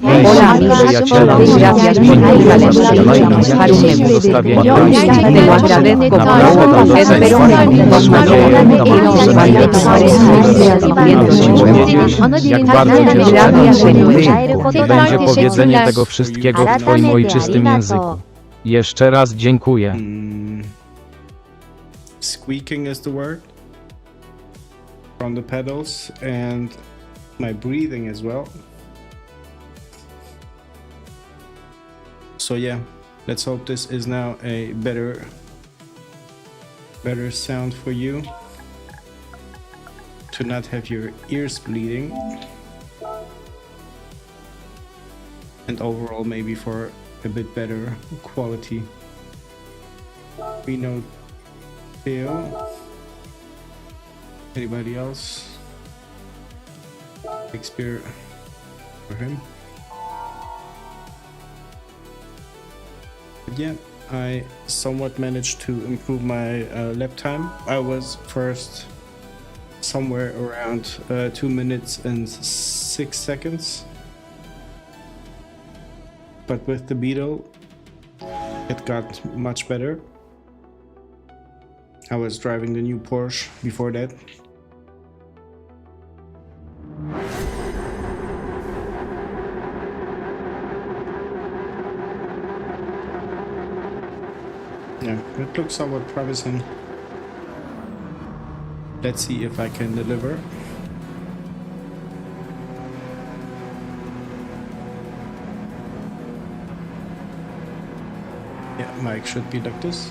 Hola amigo przyjaciele, gracias por regalarnos para un memo. Te lo agradezco mucho, espero que amigos Gracias de nuevo. Będzie powiedzenie tego wszystkiego w twoim ojczystym języku. Jeszcze raz dziękuję. Squeaking is the word from the pedals and my breathing as well. So yeah, let's hope this is now a better sound for you, to not have your ears bleeding, and overall maybe for a bit better quality. We know Theo. Anybody else? Shakespeare for him. But yeah, I somewhat managed to improve my lap time. I was first somewhere around 2 minutes and 6 seconds. But with the Beetle, it got much better. I was driving the new Porsche before that. Yeah, it looks somewhat promising. Let's see if I can deliver. Yeah, mic should be like this.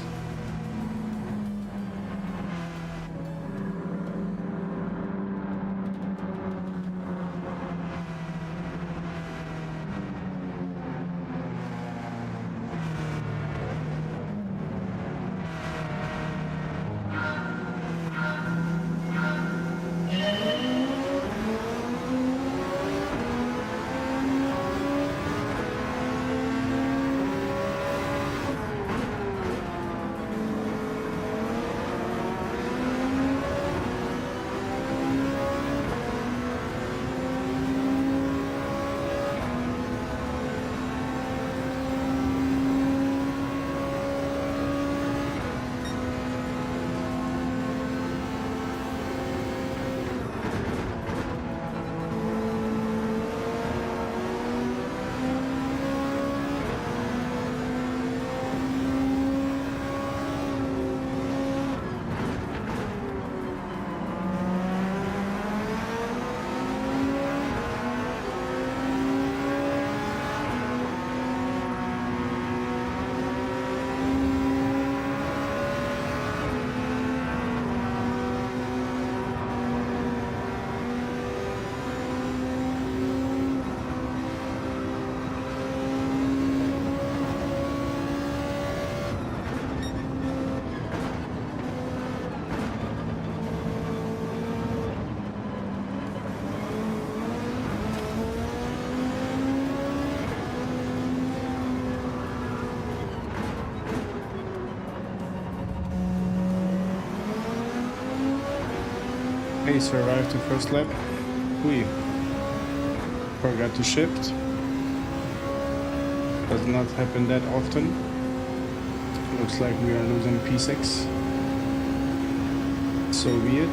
Pace arrived to first lap. We forgot to shift. Does not happen that often. Looks like we are losing P6. So be it.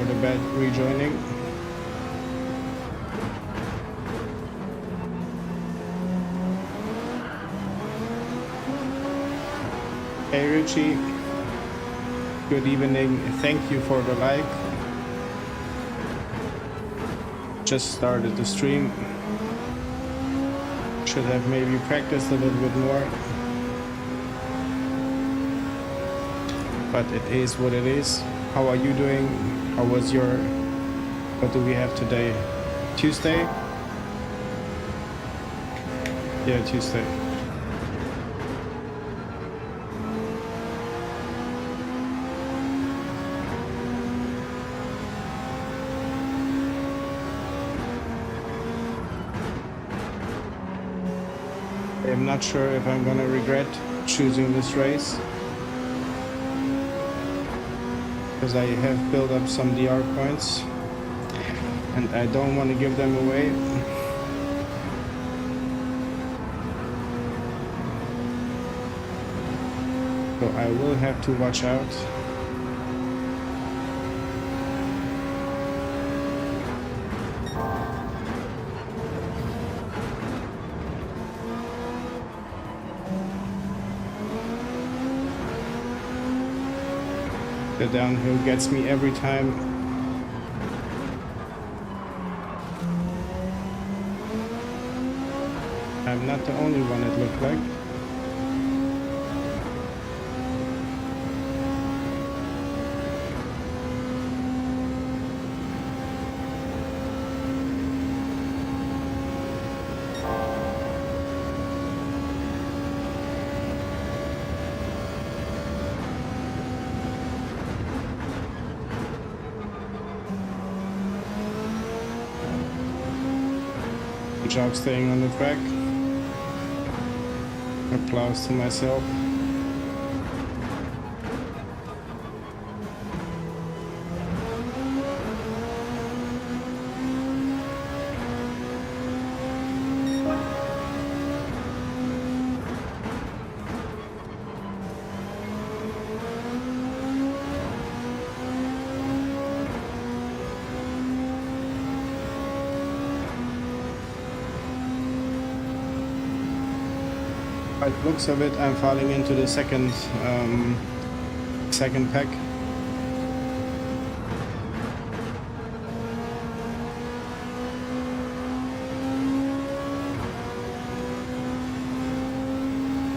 for the bad rejoining. Hey Richie, good evening. Thank you for the like. Just started the stream. Should have maybe practiced a little bit more. But it is what it is. How are you doing? How was your... What do we have today? Tuesday? Yeah, Tuesday. I'm not sure if I'm gonna regret choosing this race, because I have built up some DR points and I don't want to give them away. So I will have to watch out. The downhill gets me every time. I'm not the only one, it looked like. Good job staying on the track. Applause to myself. By the looks of it, I'm falling into the second pack.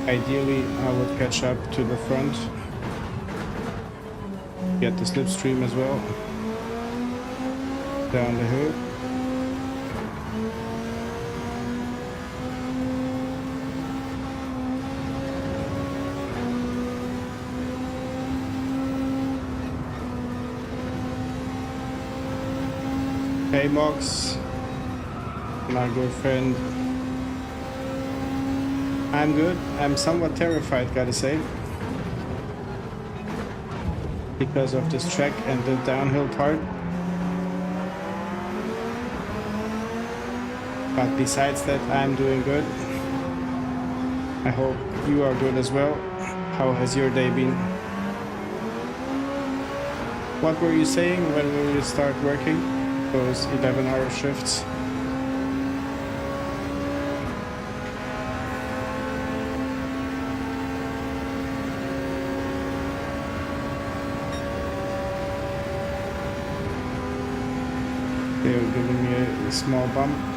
Ideally, I would catch up to the front, get the slipstream as well, down the hill. Hey Mox, my good friend. I'm good. I'm somewhat terrified, gotta say, because of this track and the downhill part. But besides that, I'm doing good. I hope you are good as well. How has your day been? What were you saying? When will you start working? Those 11-hour shifts. They were giving me a small bump.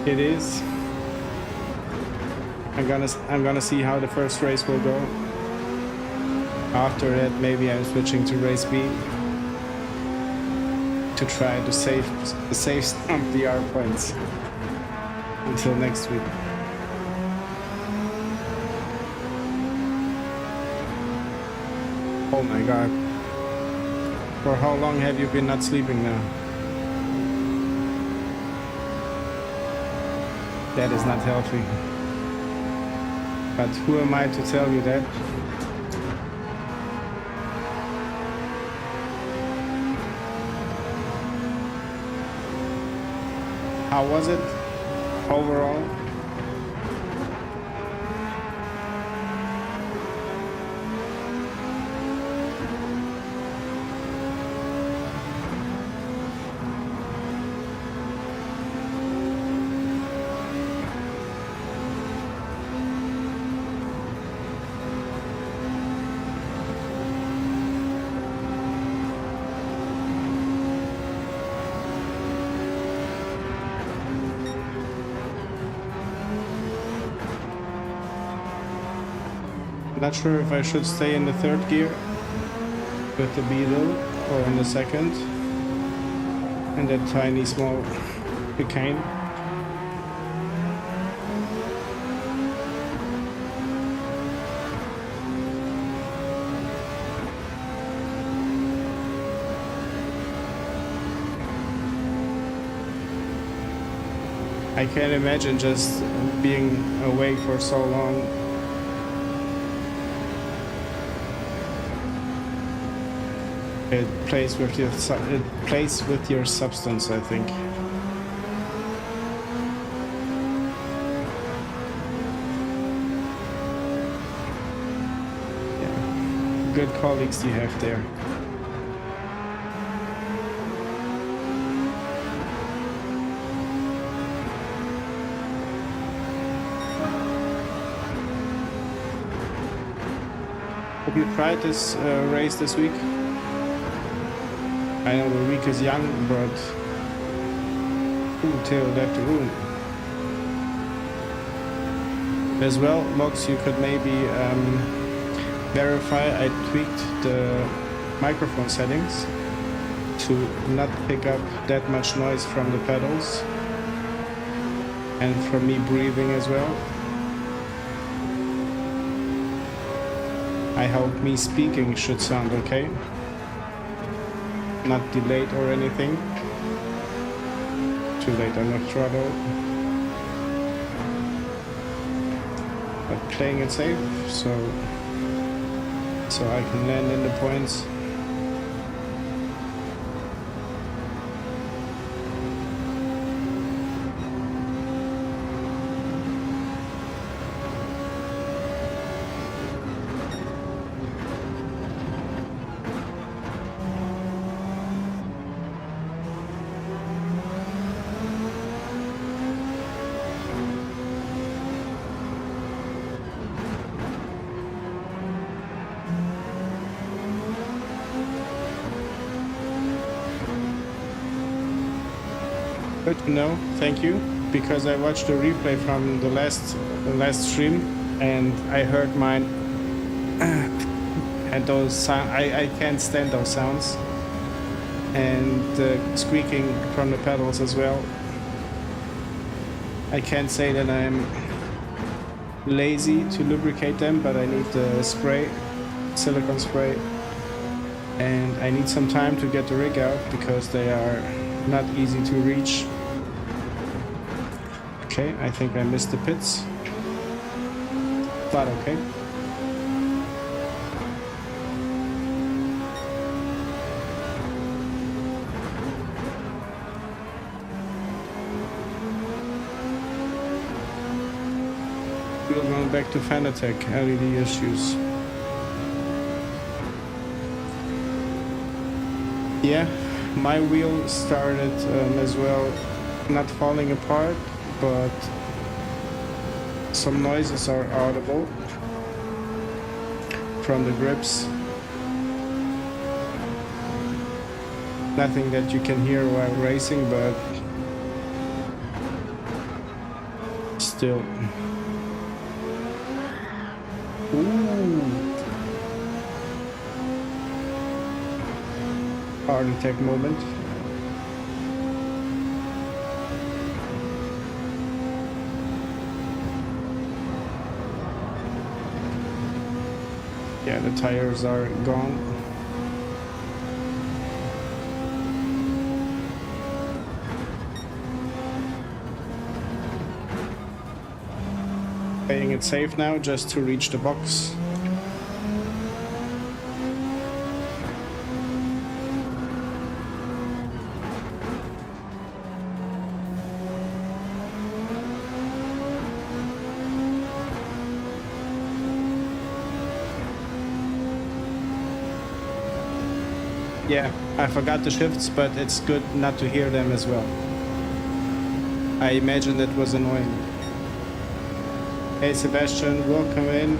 It is. I'm gonna see how the first race will go. After that, maybe I'm switching to race B to try to save some DR points until next week. Oh my god. For how long have you been not sleeping now? That is not healthy. But who am I to tell you that? How was it overall? Not sure if I should stay in the third gear with the Beetle or in the second. And that tiny small chicane. I can't imagine just being away for so long. It plays with your substance, I think. Yeah. Good colleagues you have there. Have you tried this race this week? I know the week is young, but till left the room. As well, Mox, you could maybe verify I tweaked the microphone settings to not pick up that much noise from the pedals and from me breathing as well. I hope me speaking should sound okay. Not delayed or anything. Too late on the throttle. But playing it safe, so I can land in the points. Good to know, thank you, because I watched the replay from the last stream and I heard mine and those sound, I can't stand those sounds, and the squeaking from the pedals as well. I can't say that I'm lazy to lubricate them, but I need the spray, silicone spray, and I need some time to get the rig out because they are not easy to reach. Okay, I think I missed the pits, but okay. We'll go back to Fanatec LED issues. Yeah, my wheel started as well, not falling apart, but some noises are audible from the grips. Nothing that you can hear while racing, but still. Ooh. Heart attack moment. Yeah, the tires are gone. Playing it safe now just to reach the box. Yeah, I forgot the shifts, but it's good not to hear them as well. I imagine that was annoying. Hey Sebastian, welcome in.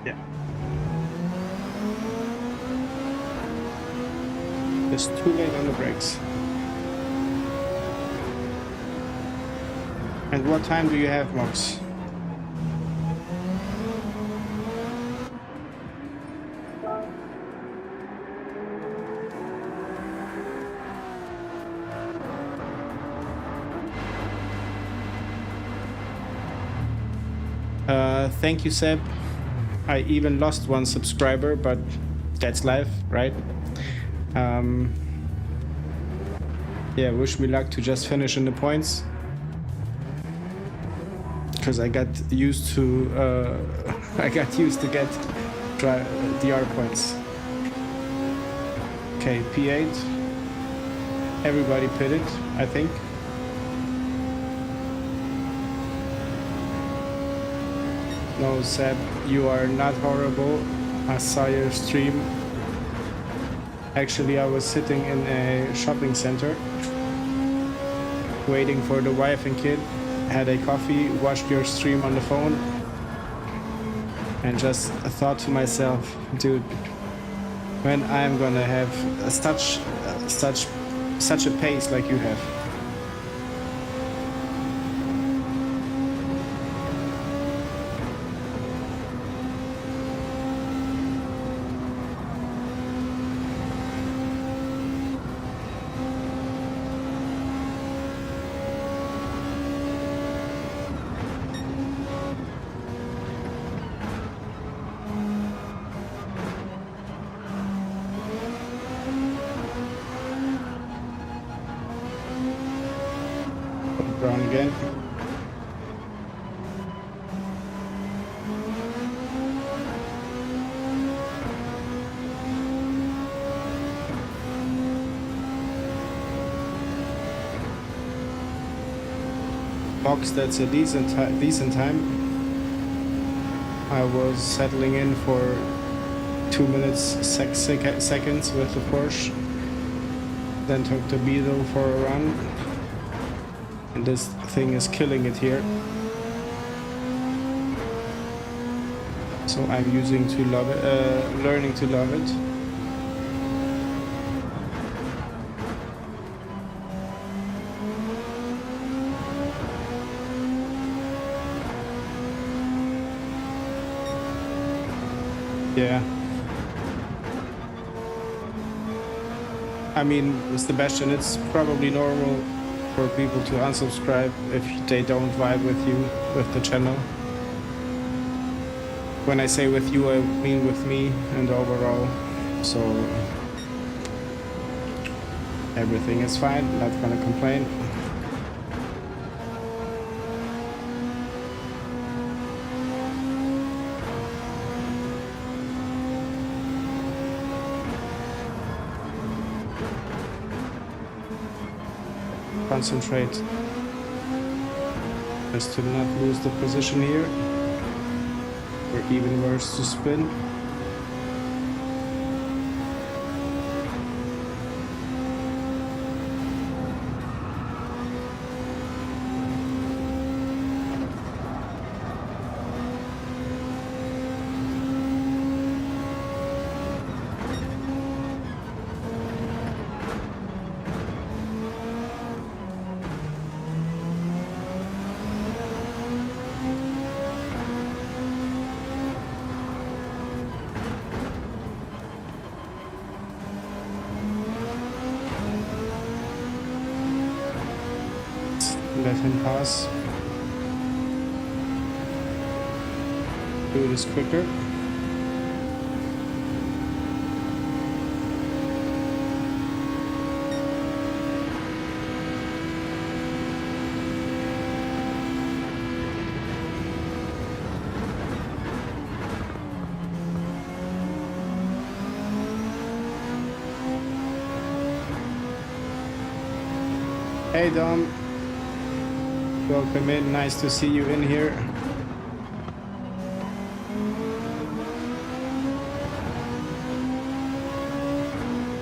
Yeah. Just too late on the brakes. And what time do you have, Mox? Thank you, Seb. I even lost one subscriber, but that's life, right? Yeah, wish me luck to just finish in the points. Because I got used to get DR points. Okay, P8. Everybody pitted, I think. No, Seb, you are not horrible. I saw your stream. Actually, I was sitting in a shopping center, waiting for the wife and kid. Had a coffee, watched your stream on the phone, and just thought to myself, dude, when I'm gonna have such a pace like you have. Brown again. Box, that's a decent time. I was settling in for 2 minutes seconds with the Porsche. Then took the Beetle for a run. And this thing is killing it here. So I'm using to love it, learning to love it. Yeah. I mean, Sebastian, it's probably normal for people to unsubscribe if they don't vibe with you, with the channel. When I say with you, I mean with me and overall. So everything is fine, not gonna complain. Concentrate just to not lose the position here, or even worse, to spin. Let him pass. Do this quicker. Hey Dom. Welcome in, nice to see you in here.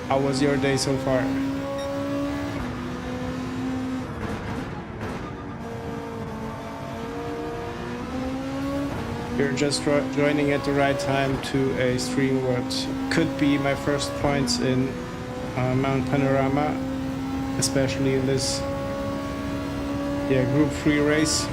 How was your day so far? You're just joining at the right time to a stream what could be my first points in Mount Panorama, especially in this Group 3 race.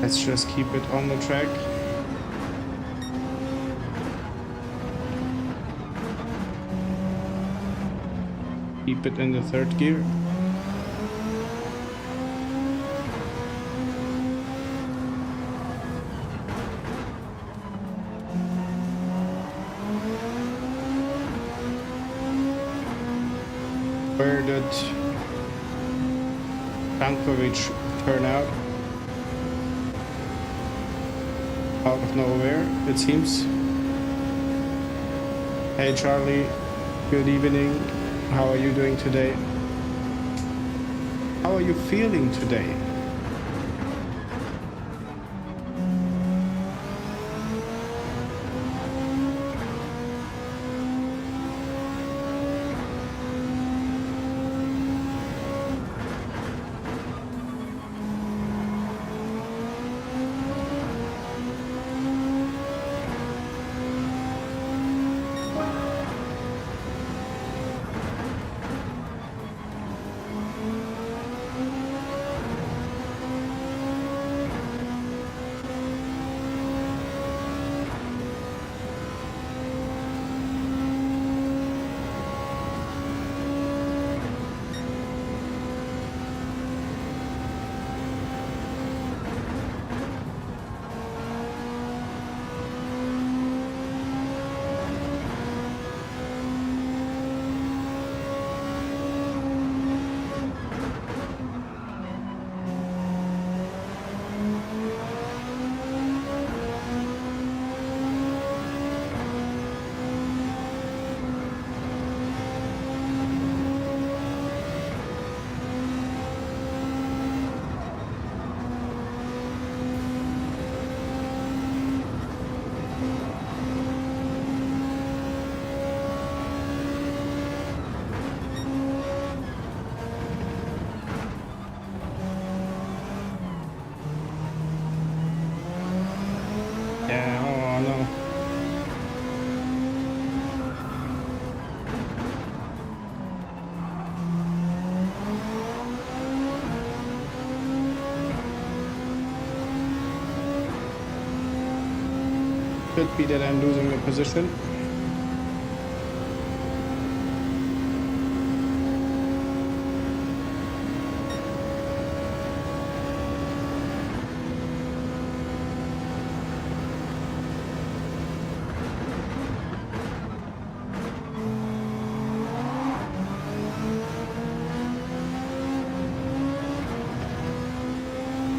Let's just keep it on the track. Keep it in the third gear. Where did Tankovic turn out? Out of nowhere, it seems. Hey Charlie, good evening. How are you doing today? How are you feeling today? Yeah, oh no. Could be that I'm losing the position.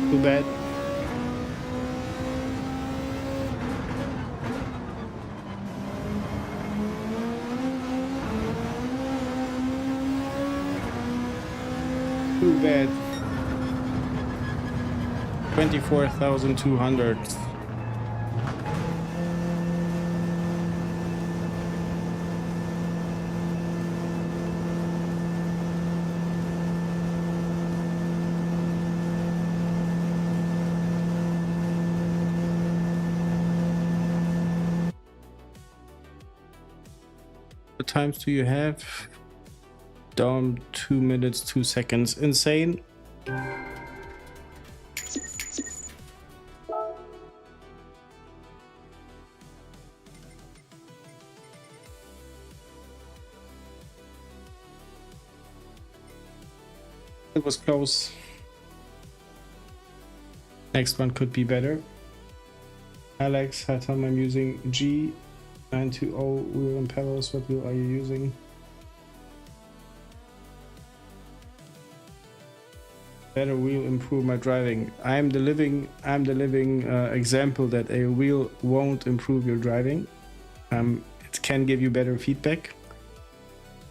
Too bad. Too bad. 24,200. What times do you have? Down 2 minutes, 2 seconds. Insane. It was close. Next one could be better. Alex, how come I'm using G920 wheel and pedals? What wheel are you using? Better wheel improve my driving. I'm the living example that a wheel won't improve your driving. It can give you better feedback.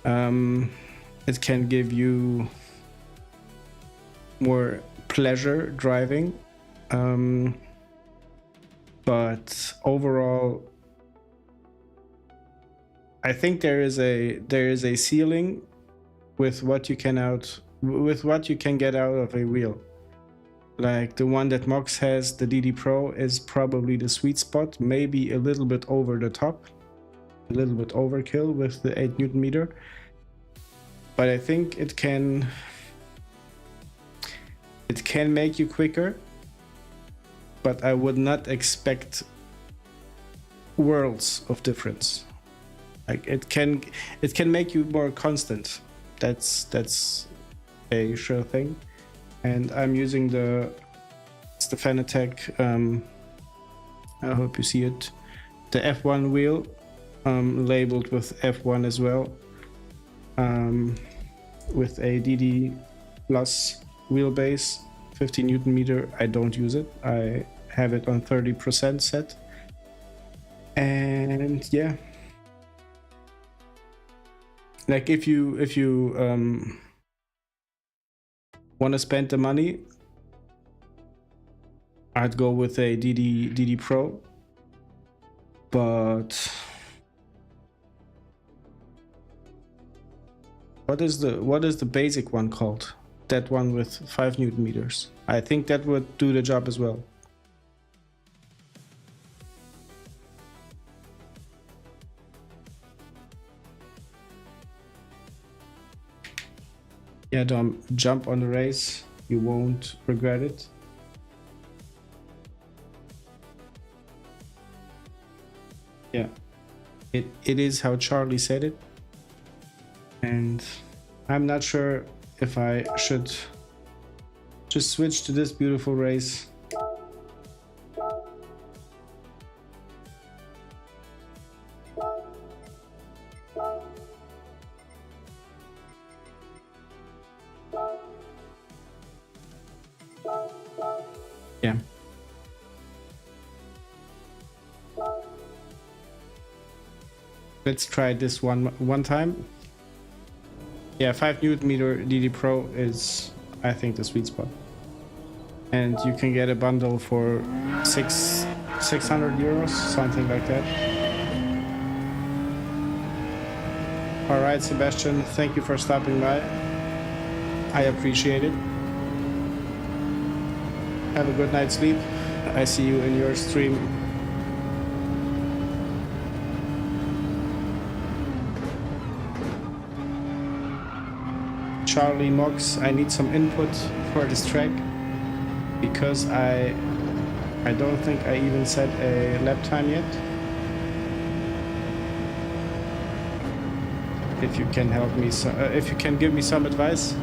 It can give you more pleasure driving. But overall, I think there is a ceiling with what you can get out of a wheel. Like the one that Mox has, the DD Pro, is probably the sweet spot, maybe a little bit over the top, a little bit overkill with the 8 Newton meter. But I think it can make you quicker, but I would not expect worlds of difference. Like it can make you more constant. That's a sure thing. And I'm using the Fanatec, I hope you see it, the F1 wheel, labeled with F1 as well, with a DD plus wheelbase, 50 Newton meter. I don't use it. I have it on 30% set. And yeah, like if you want to spend the money, I'd go with a DD Pro. But what is the basic one called? That one with 5 Newton meters. I think that would do the job as well. Yeah, Dom, jump on the race. You won't regret it. Yeah, it is how Charlie said it. And I'm not sure if I should just switch to this beautiful race. Yeah. Let's try this one time. Yeah, 5 Newton meter DD Pro is, I think, the sweet spot. And you can get a bundle for 600 euros, something like that. All right, Sebastian, thank you for stopping by. I appreciate it. Have a good night's sleep. I see you in your stream. Charlie Mox, I need some input for this track because I don't think I even set a lap time yet. If you can help me, if you can give me some advice.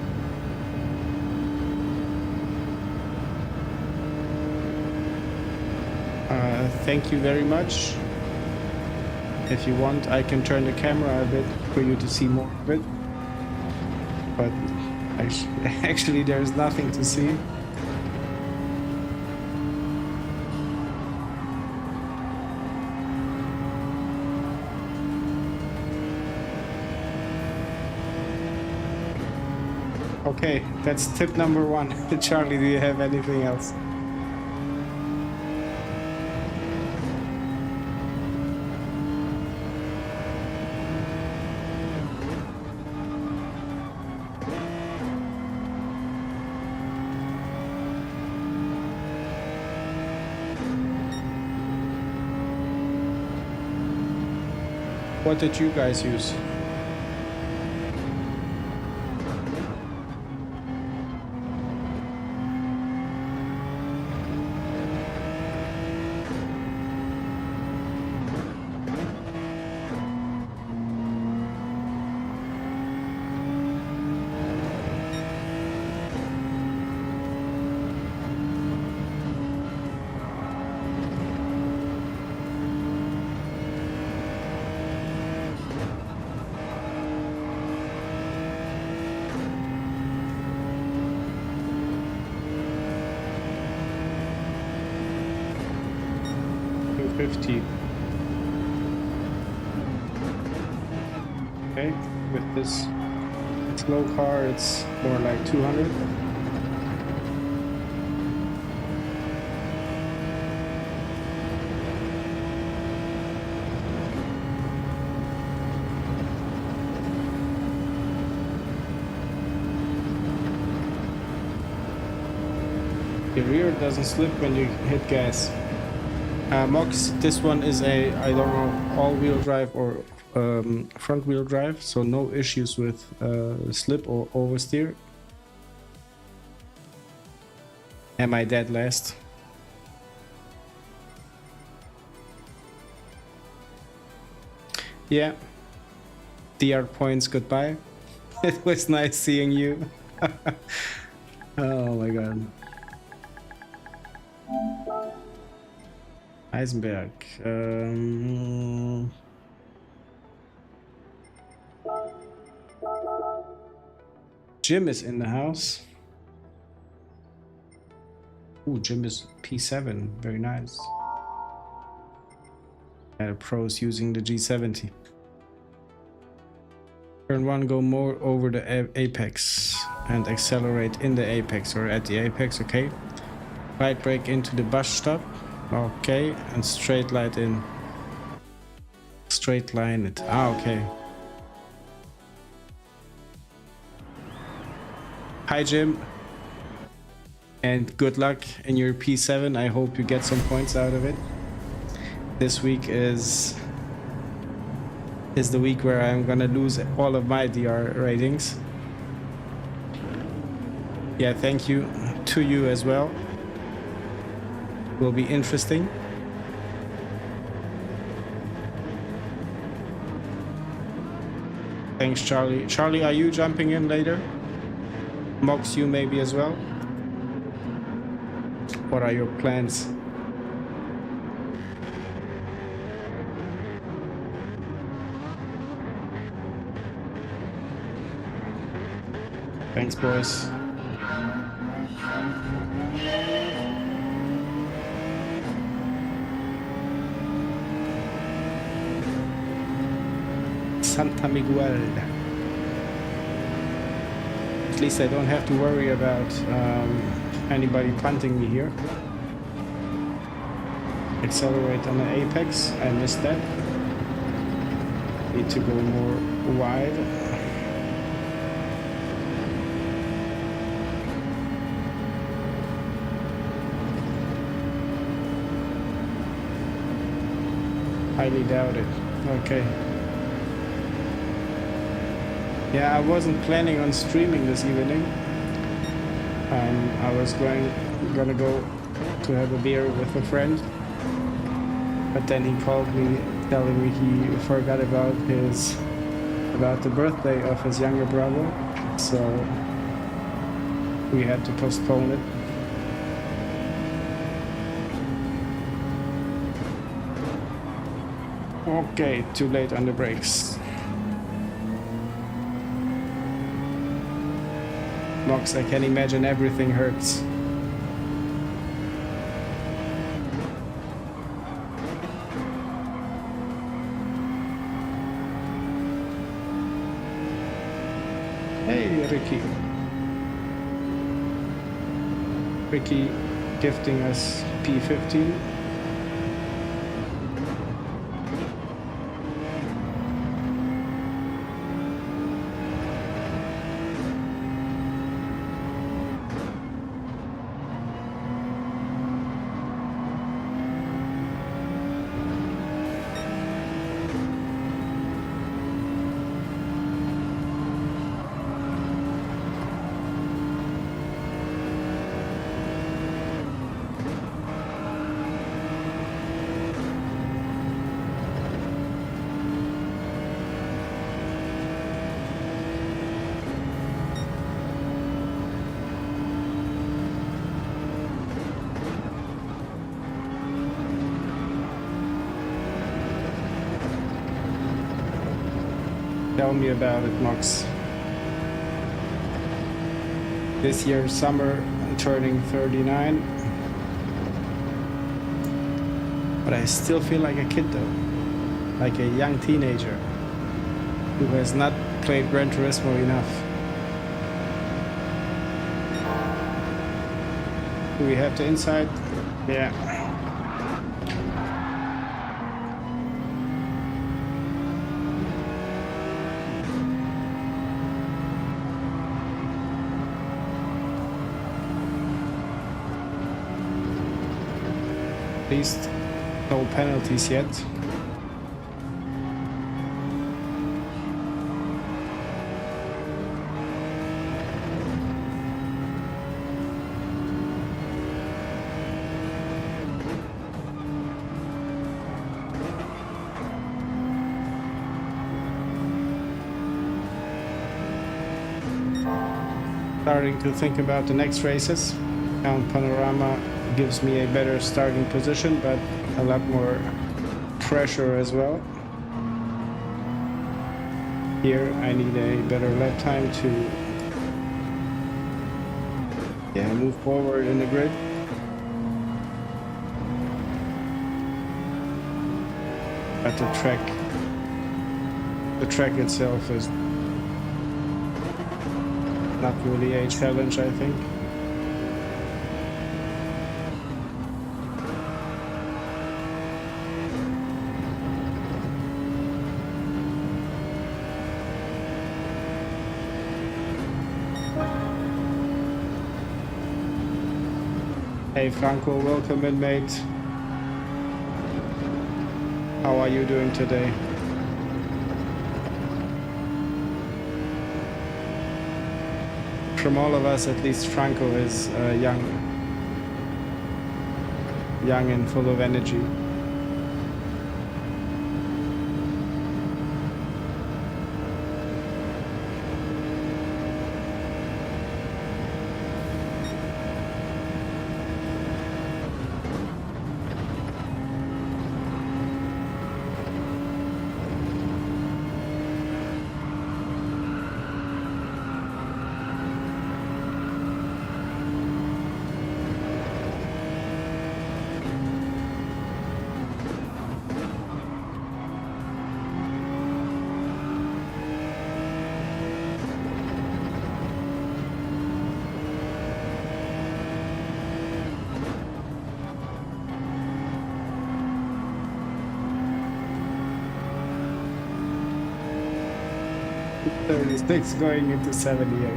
Thank you very much. If you want, I can turn the camera a bit for you to see more of it. But actually there's nothing to see. Okay, that's tip number 1. Charlie, do you have anything else? What did you guys use? 150. Okay, with this slow car, it's more like 200. The rear doesn't slip when you hit gas. Mox, this one is a, I don't know, all-wheel drive or front-wheel drive, so no issues with slip or oversteer. Am I dead last? Yeah. DR points, goodbye. It was nice seeing you. Oh my god. Eisenberg. Jim is in the house. Ooh, Jim is P7. Very nice. And pros using the G70. Turn 1, go more over the apex and accelerate in the apex or at the apex, okay. Right brake into the bus stop, okay, and straight line in. Straight line it, okay. Hi Jim, and good luck in your P7. I hope you get some points out of it. This week is the week where I'm gonna lose all of my DR ratings. Yeah, thank you to you as well. Will be interesting. Thanks, Charlie. Charlie, are you jumping in later? Mox, you maybe as well? What are your plans? Thanks, boys. Santa Miguel. At least I don't have to worry about anybody punting me here. Accelerate on the apex. I missed that. Need to go more wide. Highly doubt it. Okay. Yeah, I wasn't planning on streaming this evening. I was gonna go to have a beer with a friend, but then he called me telling me he forgot about the birthday of his younger brother, so we had to postpone it. Okay, too late on the brakes. Mox, I can imagine everything hurts. Hey, Ricky. Ricky gifting us P15. Tell me about it, Mox. This year, summer, I'm turning 39. But I still feel like a kid though. Like a young teenager who has not played Gran Turismo enough. Do we have the inside? Yeah. At least no penalties yet. Starting to think about the next races. Panorama gives me a better starting position, but a lot more pressure as well. Here I need a better lap time to move forward in the grid. But the track itself is not really a challenge, I think. Hey Franco, welcome in, mate. How are you doing today? From all of us, at least Franco is young and full of energy. Six going into 78.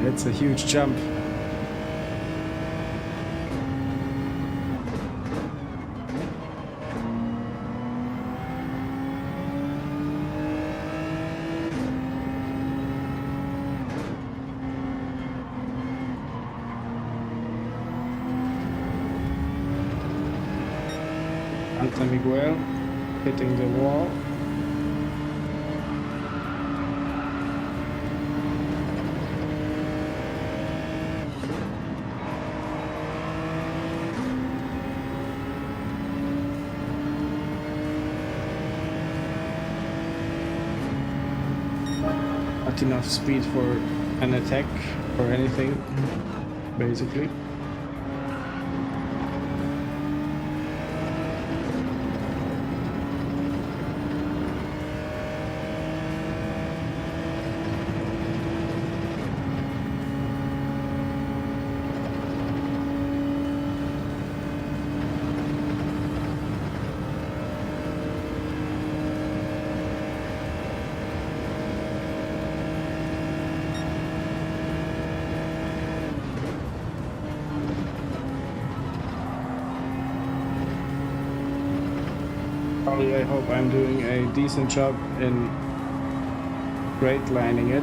It's a huge jump. Santa Miguel hitting the wall. Not enough speed for an attack or anything, basically. I hope I'm doing a decent job in straight lining it.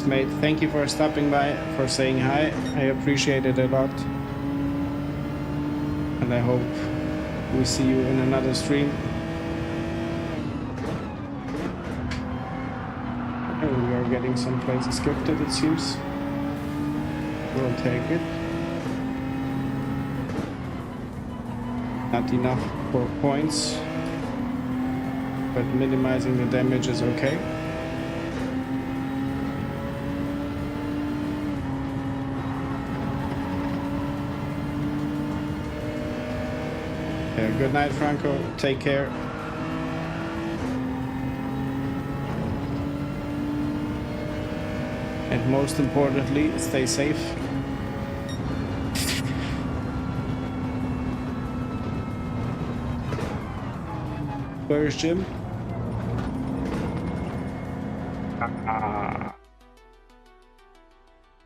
Mate, thank you for stopping by, for saying hi. I appreciate it a lot, and I hope we see you in another stream. Oh, we are getting some places gifted, it seems. We'll take it. Not enough for points, but minimizing the damage is okay. Yeah, good night, Franco. Take care. And most importantly, stay safe. Where's Jim?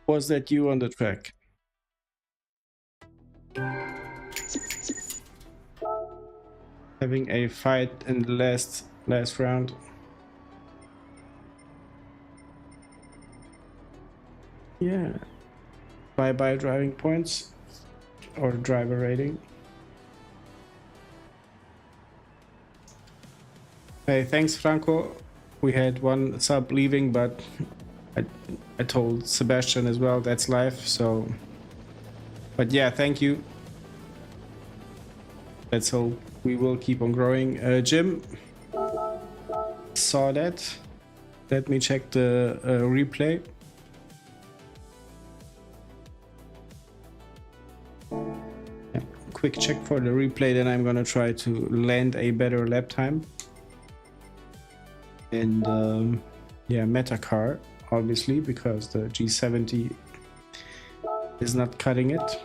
Was that you on the track? Having a fight in the last round. Yeah. Bye-bye driving points or driver rating. Hey, thanks Franco. We had one sub leaving, but I told Sebastian as well that's life, so but yeah, thank you. Let's hope we will keep on growing. Jim, saw that. Let me check the replay. Yeah, quick check for the replay, then I'm gonna try to land a better lap time. And yeah, meta car, obviously, because the G70 is not cutting it.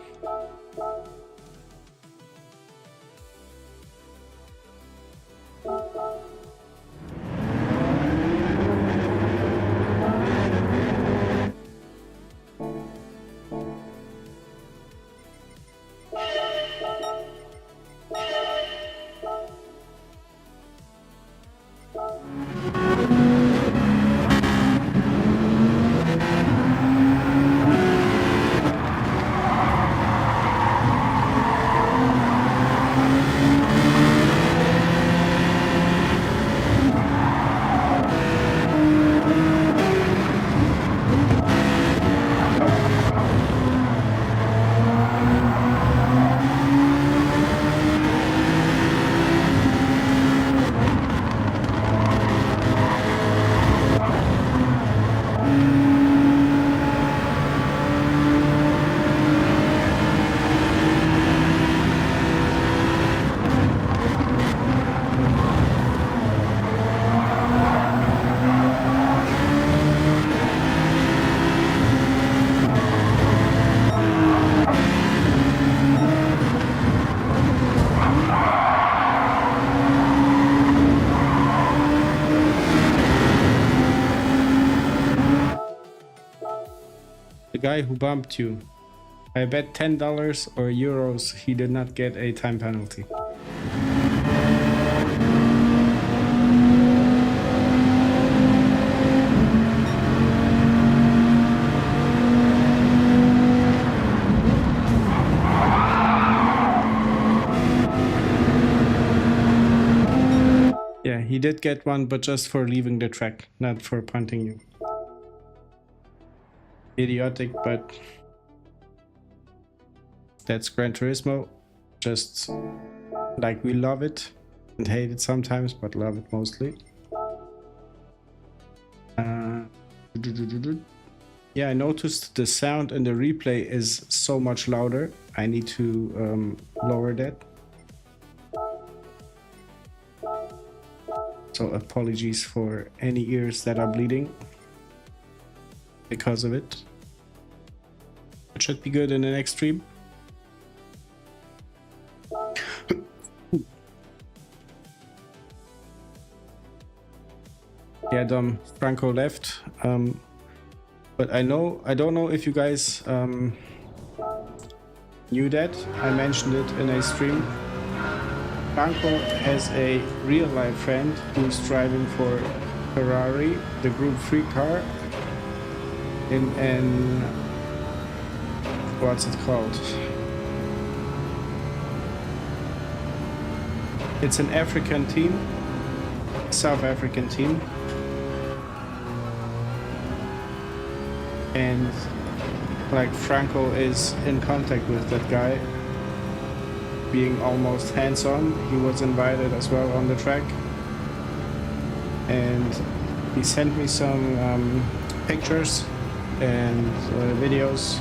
Guy who bumped you. I bet $10 or euros he did not get a time penalty. Yeah, he did get one, but just for leaving the track, not for punting you. Idiotic, but that's Gran Turismo. Just like we love it and hate it sometimes, but love it mostly. Yeah, I noticed the sound in the replay is so much louder. I need to lower that. So apologies for any ears that are bleeding because of it. It should be good in the next stream. Yeah, Dom, Franco left. But I don't know if you guys knew that. I mentioned it in a stream. Franco has a real life friend who's driving for Ferrari, the Group 3 car, in what's it called? It's an African team, South African team. And like Franco is in contact with that guy, being almost hands-on. He was invited as well on the track, and he sent me some pictures and videos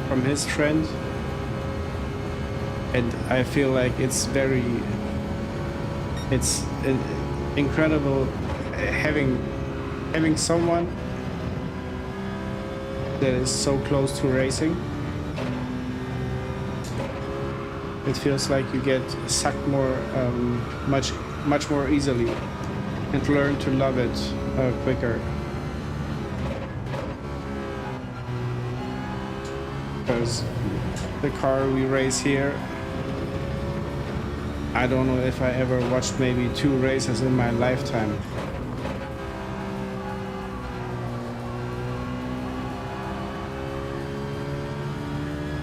from his friend, and I feel like it's incredible having someone that is so close to racing. It feels like you get sucked more, much more easily, and learn to love it quicker. Because the car we race here, I don't know if I ever watched maybe 2 races in my lifetime.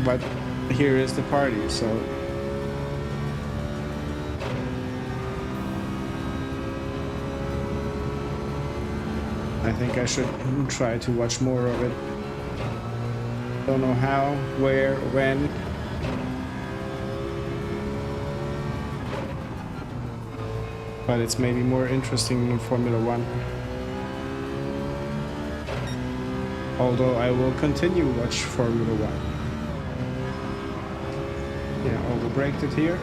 But here is the party, so I think I should try to watch more of it. Don't know how, where, when. But it's maybe more interesting than Formula 1. Although I will continue watch Formula 1. Yeah, overbraked it here.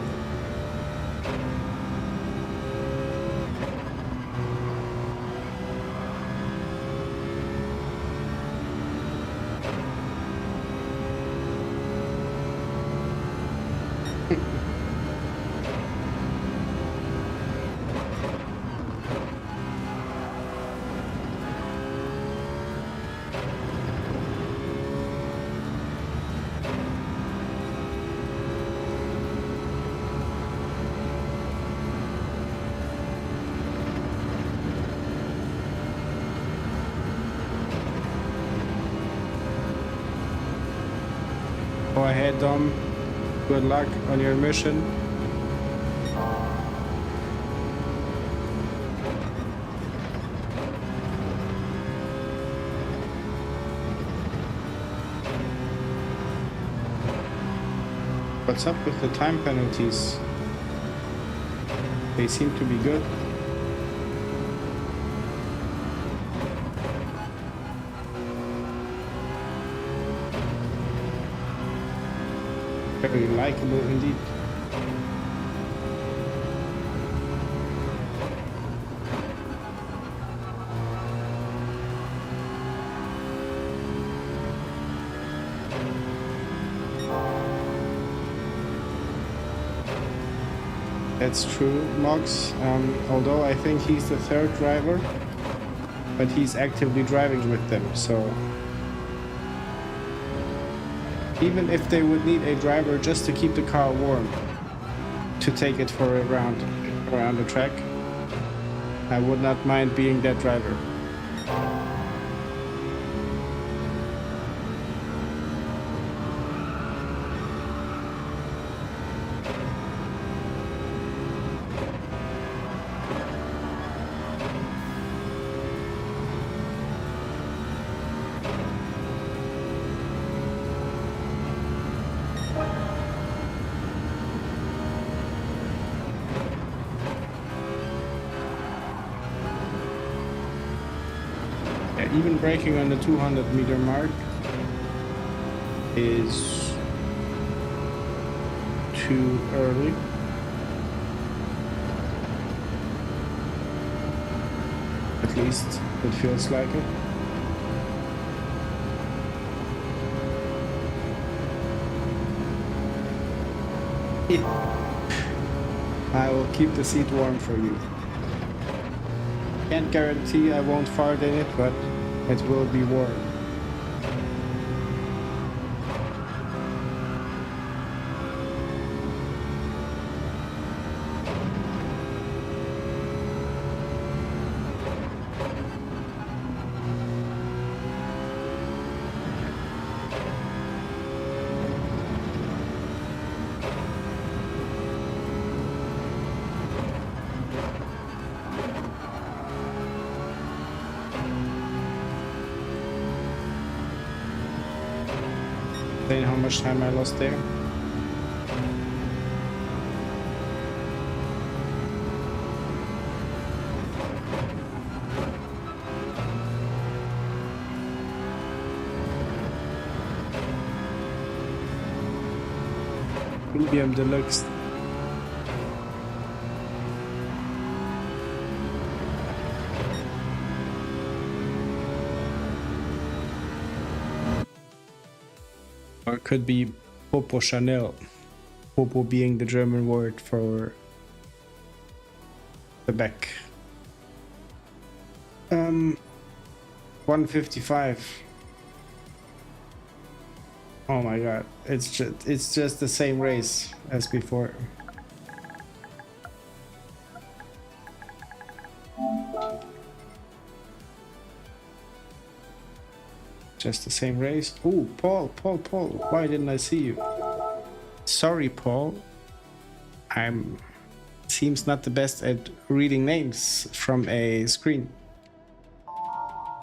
Go ahead, Dom. Good luck on your mission. What's up with the time penalties? They seem to be good. Very likable indeed. That's true, Mox. Although I think he's the 3rd driver, but he's actively driving with them, so even if they would need a driver just to keep the car warm, to take it for a round around the track, I would not mind being that driver. Even braking on the 200-meter mark is too early. At least it feels like it. I will keep the seat warm for you. Can't guarantee I won't fart in it, but it will be warm. Saying how much time I lost there. Medium Deluxe. Or it could be Popo Chanel. Popo being the German word for the back. 155. Oh my god, it's just the same race as before. Just the same race. Oh, Paul, why didn't I see you? Sorry, Paul. Seems not the best at reading names from a screen.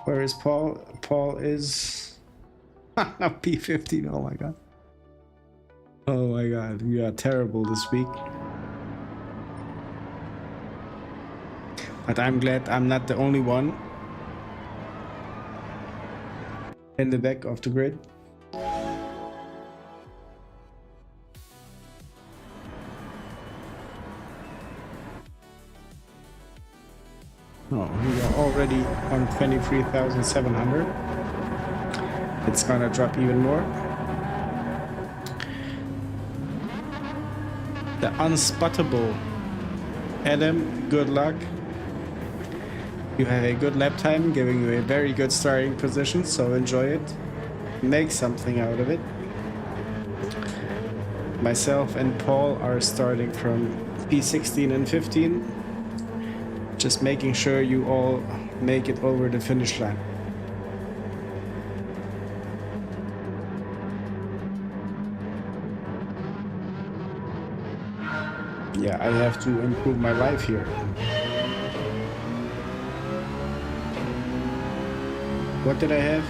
Where is Paul? Paul is P15. Oh my god. Oh my god, we are terrible this week. But I'm glad I'm not the only one in the back of the grid. Oh, we are already on 23,700. It's gonna drop even more. The unspottable Adam, good luck. You have a good lap time, giving you a very good starting position, so enjoy it. Make something out of it. Myself and Paul are starting from P16 and 15. Just making sure you all make it over the finish line. Yeah, I have to improve my life here. What did I have?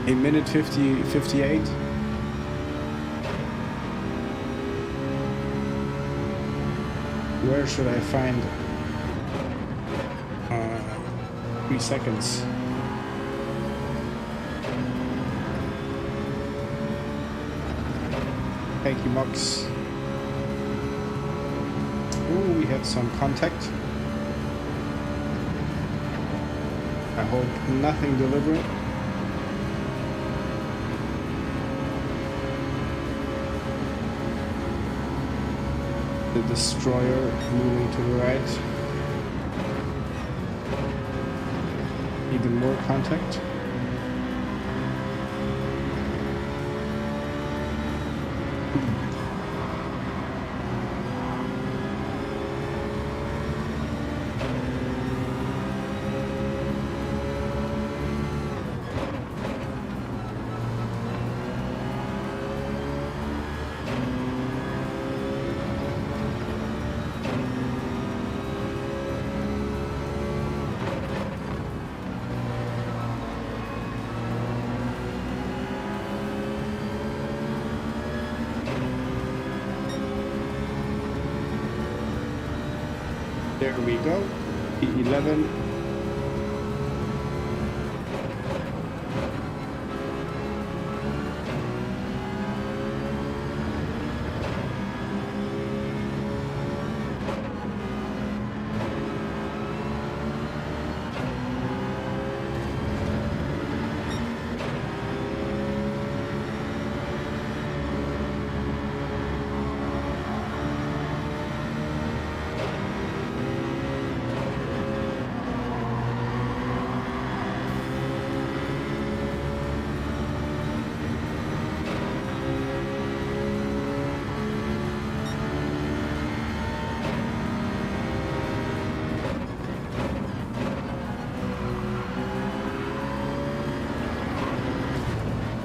A minute 58. Where should I find 3 seconds? Thank you, Mox. Oh, we had some contact. I hope nothing deliberate. The destroyer moving to the right. Even more contact. There we go, P11.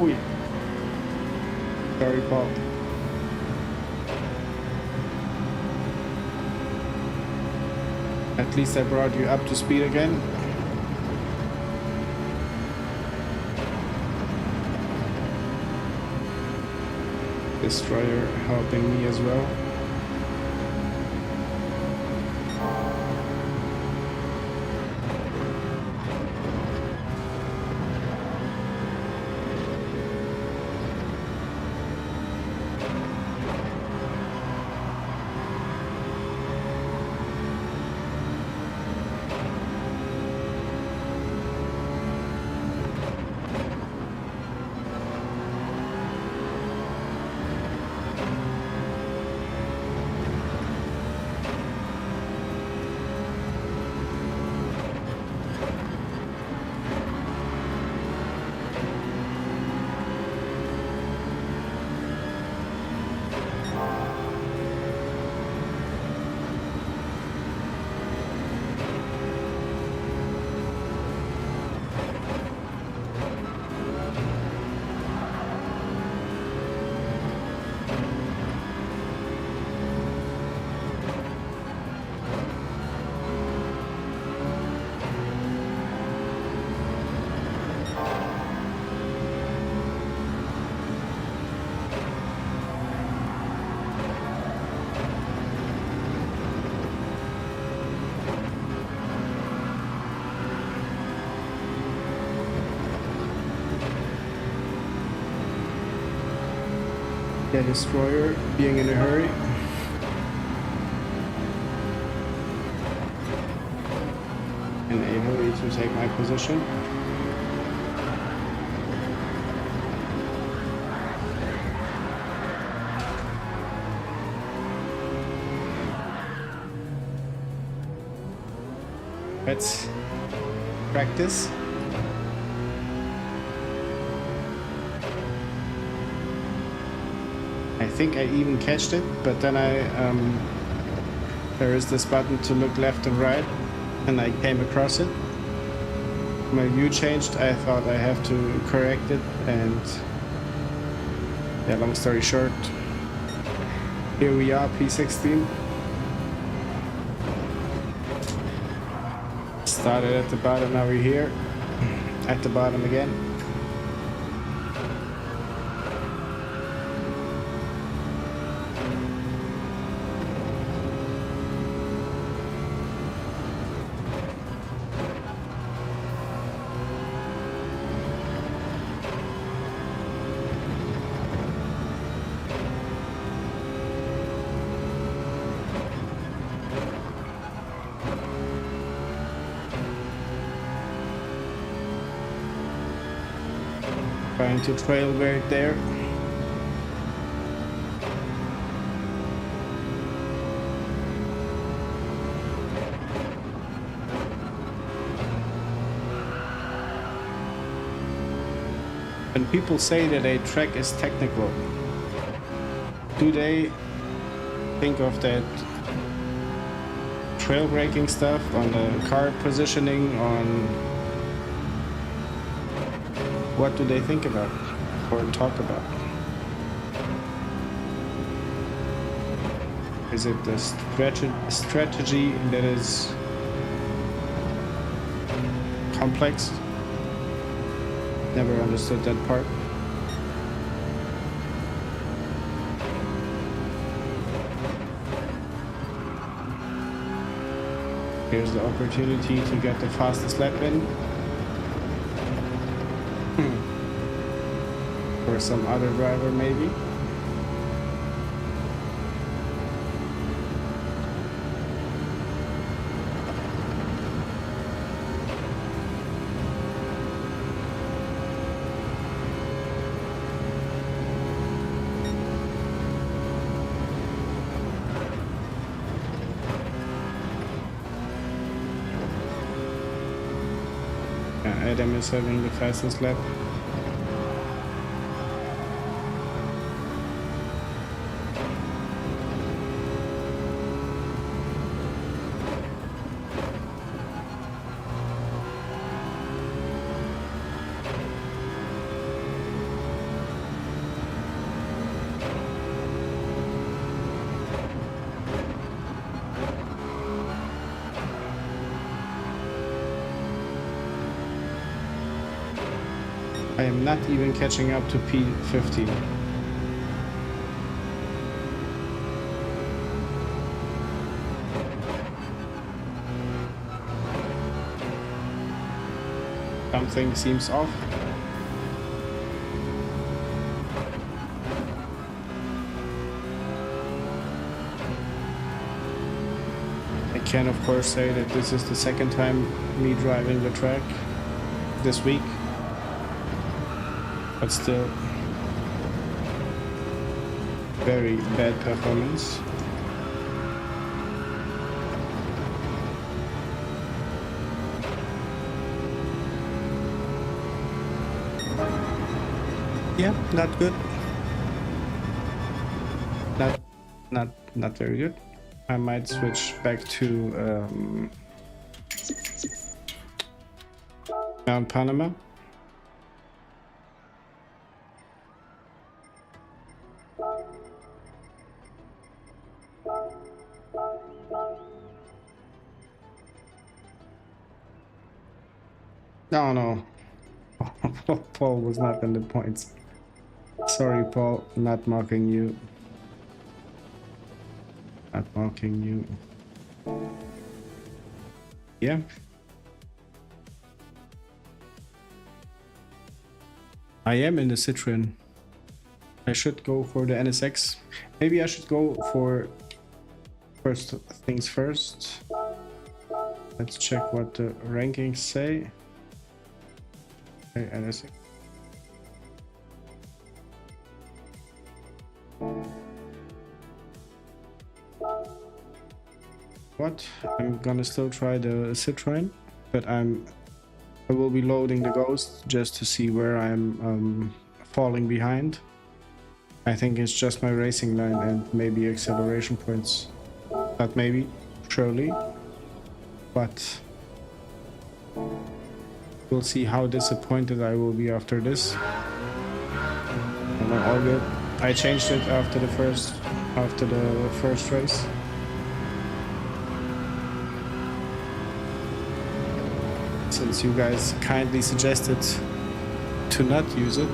Ui. Sorry, Paul. At least I brought you up to speed again. Destroyer helping me as well. The Destroyer being in a hurry. In a hurry to take my position. Let's practice. I think I even catched it, but then there is this button to look left and right, and I came across it. My view changed. I thought I have to correct it, and yeah, long story short, here we are, P16. Started at the bottom, now we're here, at the bottom again. Trying to trail right there. When people say that a track is technical, do they think of that trail braking stuff, on the car positioning, on what do they think about or talk about? Is it the strategy that is complex? Never understood that part. Here's the opportunity to get the fastest lap in. Or some other driver maybe. Adam is having the fastest lap. I am not even catching up to P15. Something seems off. I can of course say that this is the second time me driving the track this week, but still very bad performance. Yeah, not good. Not very good. I might switch back to Mount Panama. No. Paul was not in the points. Sorry, Paul, not mocking you. Not mocking you. Yeah. I am in the Citroen. I should go for the NSX. Maybe I should go for first things first. Let's check what the rankings say. Okay, NSX. What? I'm gonna still try the Citroen, but I will be loading the Ghost just to see where I'm falling behind. I think it's just my racing line and maybe acceleration points. Not maybe, surely, but we'll see how disappointed I will be after this. All good. I changed it after the first race. Since you guys kindly suggested to not use it.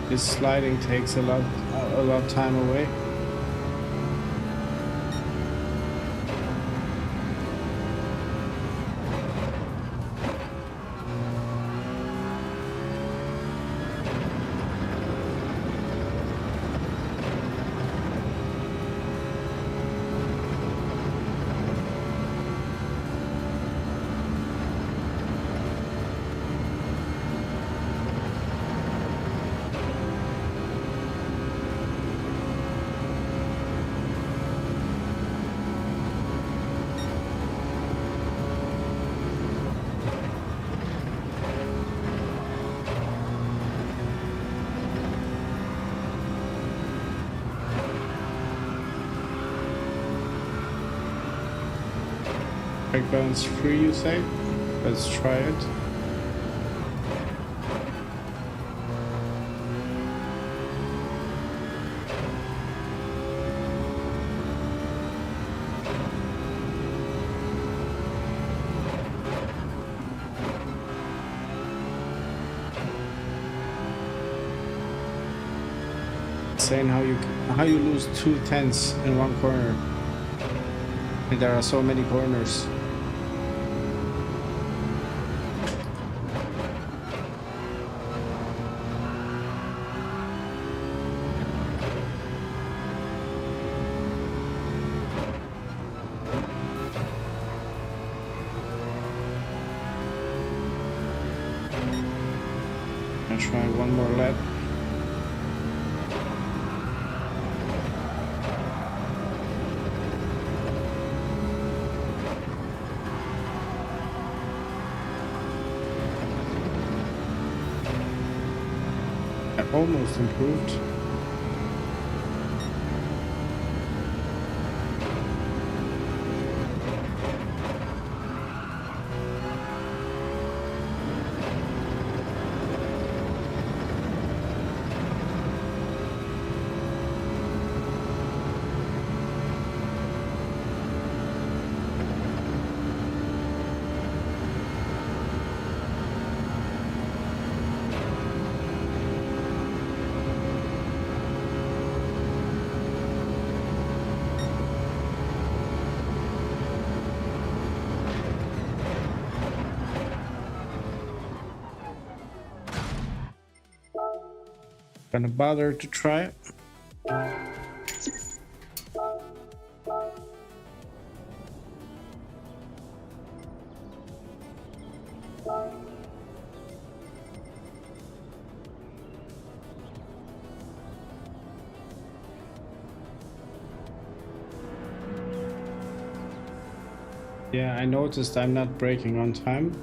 This sliding takes a lot of time away. Brake balance free, you say? Let's try it. Saying how you lose 2/10 in one corner, and there are so many corners. I'll try one more lap. Almost improved. Gonna bother to try it. Yeah, I noticed I'm not braking on time.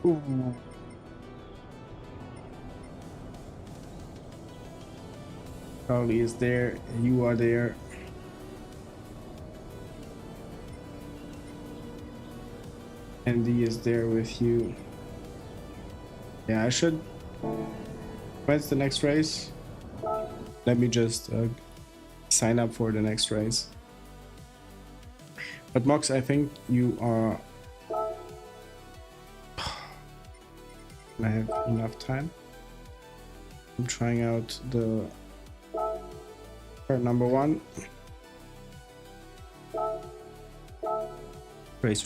Ooh. Charlie is there, you are there. Andy is there with you. Yeah, I should. When's the next race? Let me just sign up for the next race. But Mox, I think you are. I have enough time. I'm trying out the part number 1. Race.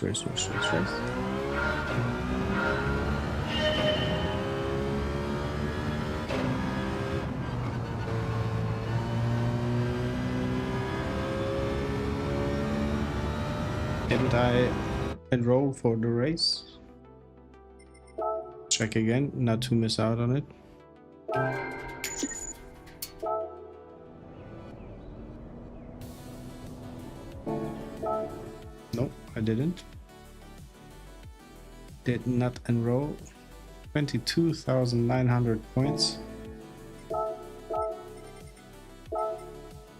Didn't I enroll for the race? Check again, not to miss out on it. No, I didn't. Did not enroll. 22,900 points.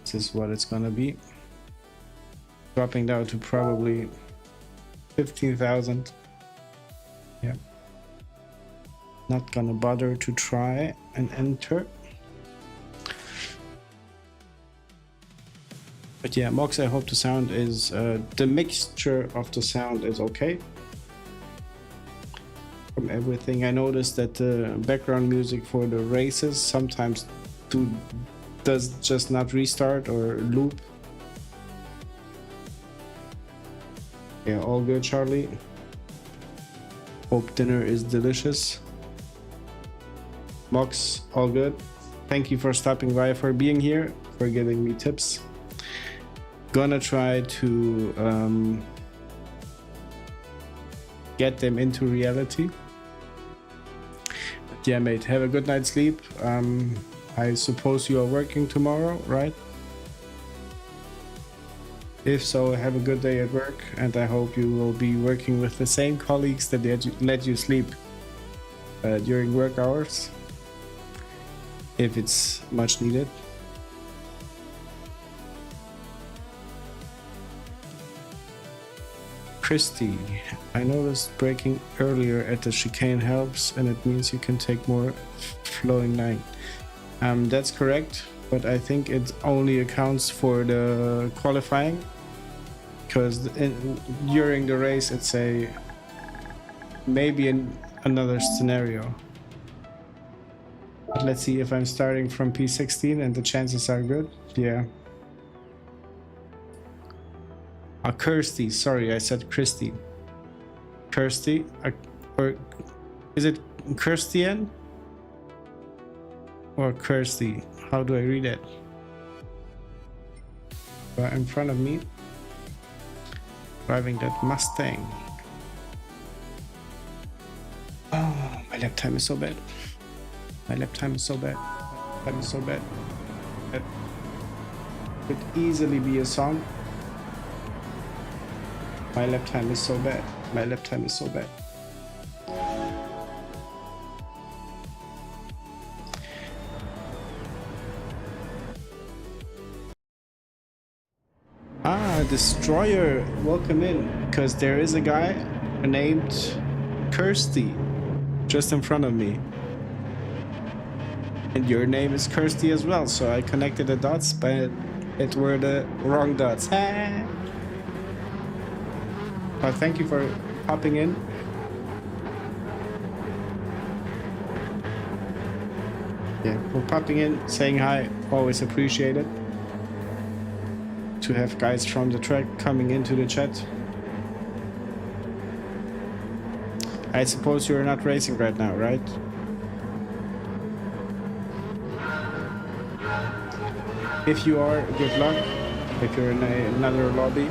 This is what it's gonna be. Dropping down to probably 15,000. Yeah. Not gonna bother to try and enter. But yeah, Mox, I hope the sound is, the mixture of the sound is okay. From everything, I noticed that the background music for the races sometimes does just not restart or loop. Yeah, all good, Charlie. Hope dinner is delicious. Mox, all good. Thank you for stopping by, for being here, for giving me tips. Gonna try to get them into reality. But yeah, mate, have a good night's sleep. I suppose you are working tomorrow, right? If so, have a good day at work, and I hope you will be working with the same colleagues that let you sleep. during work hours if it's much needed. Christy, I noticed braking earlier at the chicane helps, and it means you can take more flowing line. That's correct, but I think it only accounts for the qualifying, because during the race it's a maybe another scenario. Let's see if I'm starting from P16 and the chances are good. Yeah. Kirsty, sorry, I said Christy. Kirsty, or is it Kirstian or Kirsty? How do I read it? In front of me, driving that Mustang. Oh, my lap time is so bad. My lap time is so bad. That is so bad. That could easily be a song. My lap time is so bad. My lap time is so bad. Destroyer, welcome in. Because there is a guy named Kirsty just in front of me. And your name is Kirsty as well, so I connected the dots, but it were the wrong dots. But thank you for popping in. Yeah, for popping in, saying hi, always appreciate it. To have guys from the track coming into the chat. I suppose you're not racing right now, right? If you are, good luck. If you're in another lobby.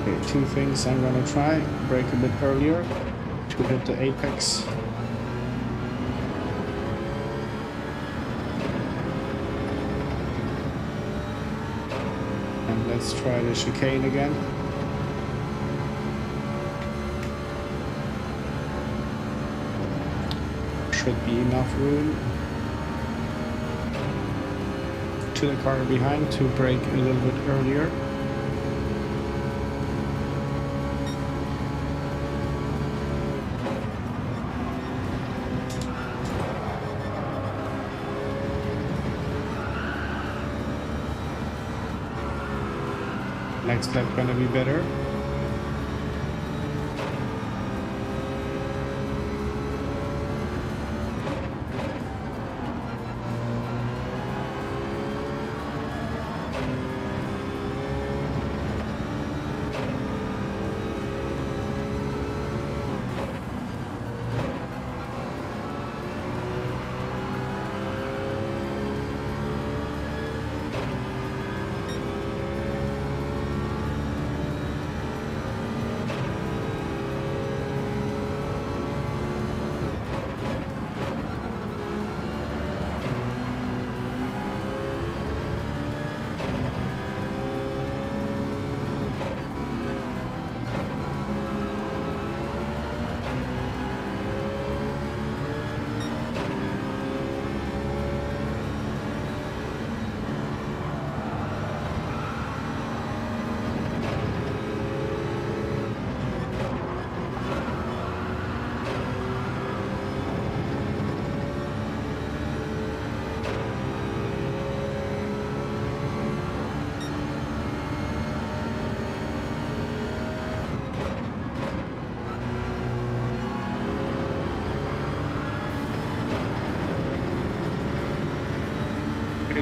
Okay, two things I'm gonna try. Brake a bit earlier to hit the apex. And let's try the chicane again. Should be enough room to the car behind to brake a little bit earlier. Next lap gonna be better.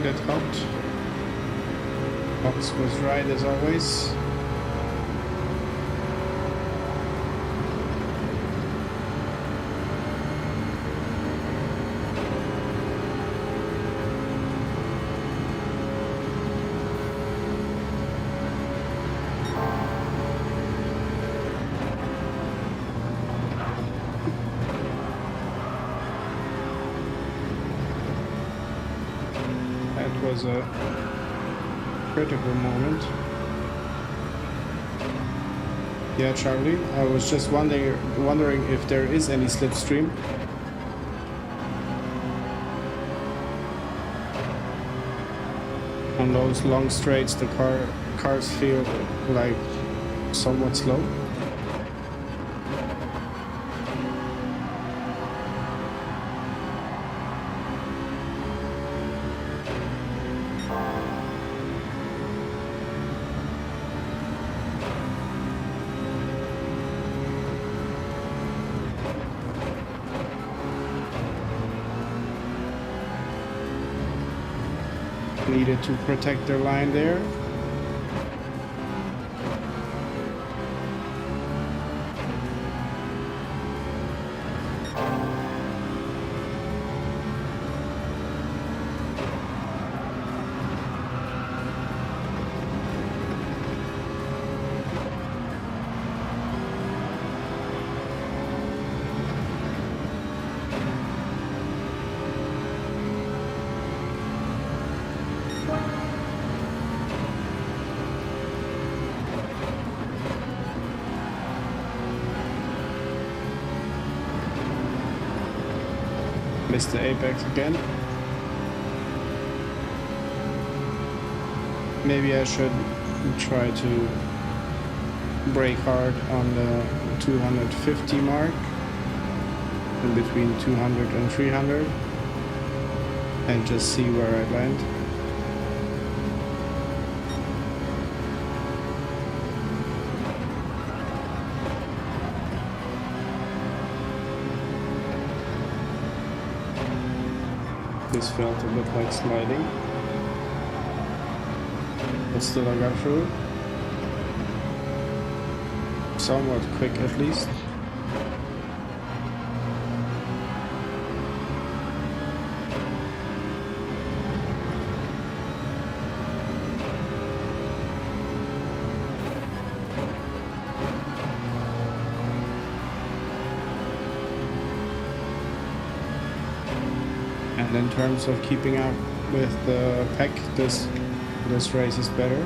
That helped. Box was right as always. Was a critical moment. Yeah, Charlie, I was just wondering if there is any slipstream. On those long straights, the cars feel like somewhat slow. Needed to protect their line there. Missed the apex again. Maybe I should try to brake hard on the 250 mark, in between 200 and 300, and just see where I land. This felt a bit like sliding, but still I got through it. Somewhat quick at least. And in terms of keeping up with the pack, this race is better.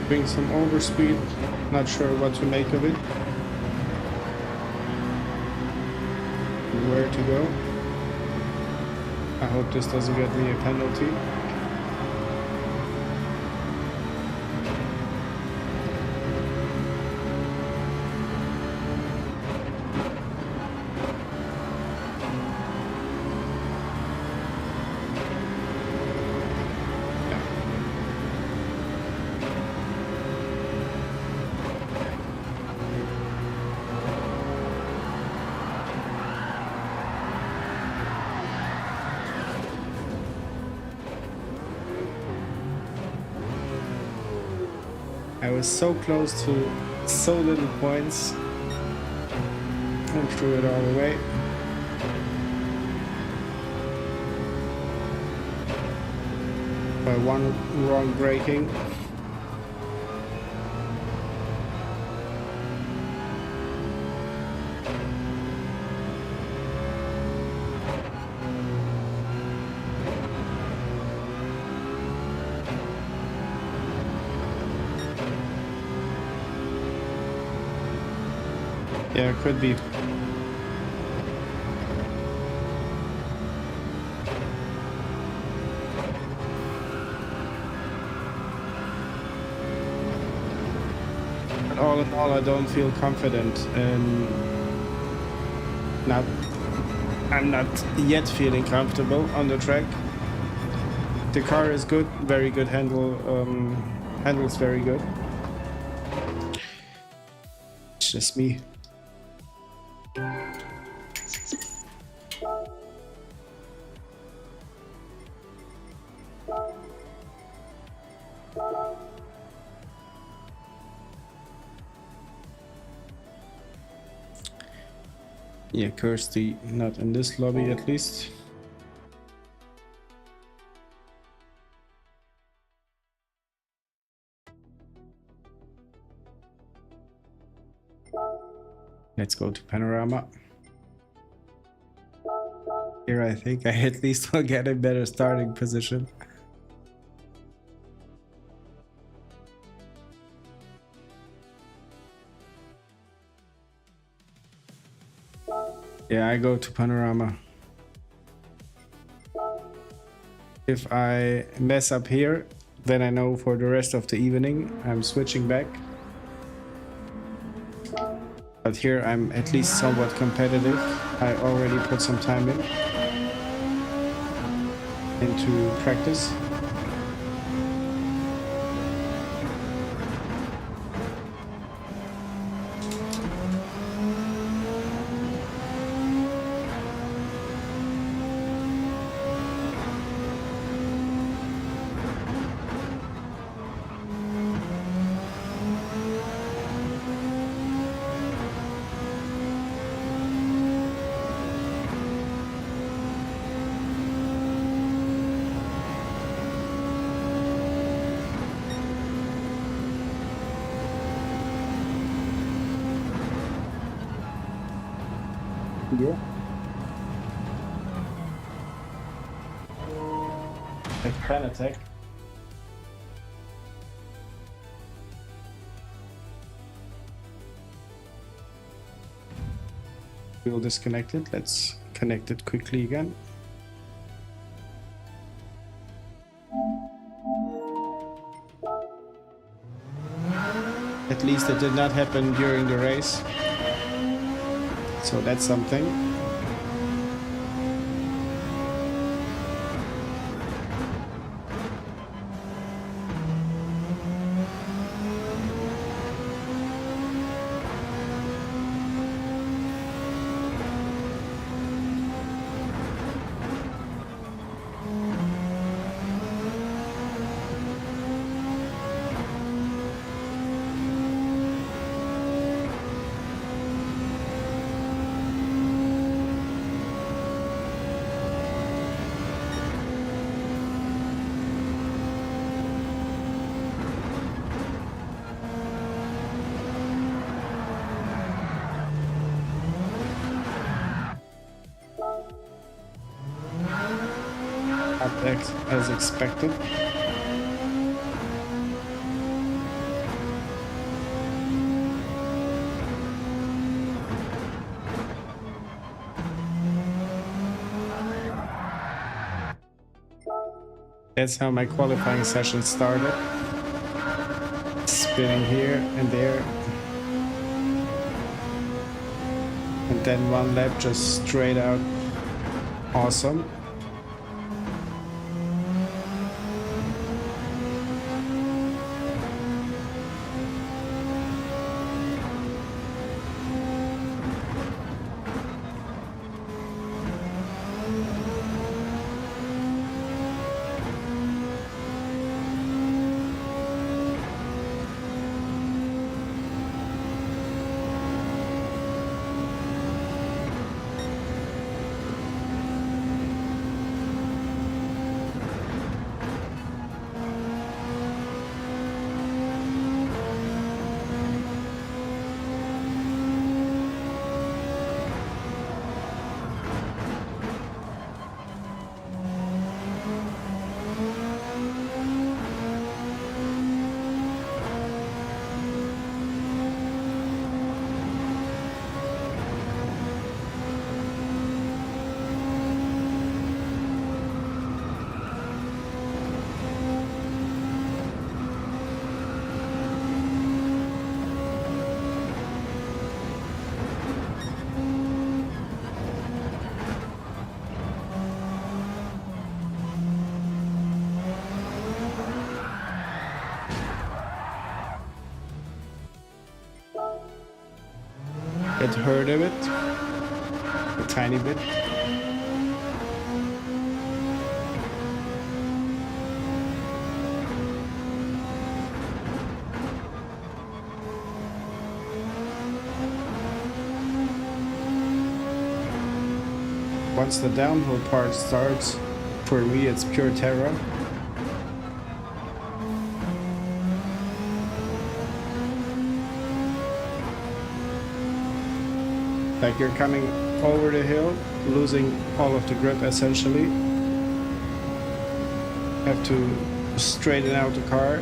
Doing some overspeed, not sure what to make of it. Where to go. I hope this doesn't get me a penalty. I was so close to so little points and threw it all away. By one wrong braking. Yeah, could be. But all in all, I don't feel confident and I'm not yet feeling comfortable on the track. The car is good, very good handles very good. It's just me. Yeah, Kirsty, not in this lobby at least. Let's go to Panorama. Here I think I at least will get a better starting position. Yeah, I go to Panorama. If I mess up here, then I know for the rest of the evening I'm switching back. But here I'm at least somewhat competitive. I already put some time into practice. Yeah. Like Fanatec. We'll disconnect it. Let's connect it quickly again. At least it did not happen during the race. So that's something. As expected. That's how my qualifying session started. Spinning here and there. And then one lap just straight out awesome. It hurt a bit, a tiny bit. Once the downhill part starts, for me it's pure terror. Like you're coming over the hill, losing all of the grip essentially. Have to straighten out the car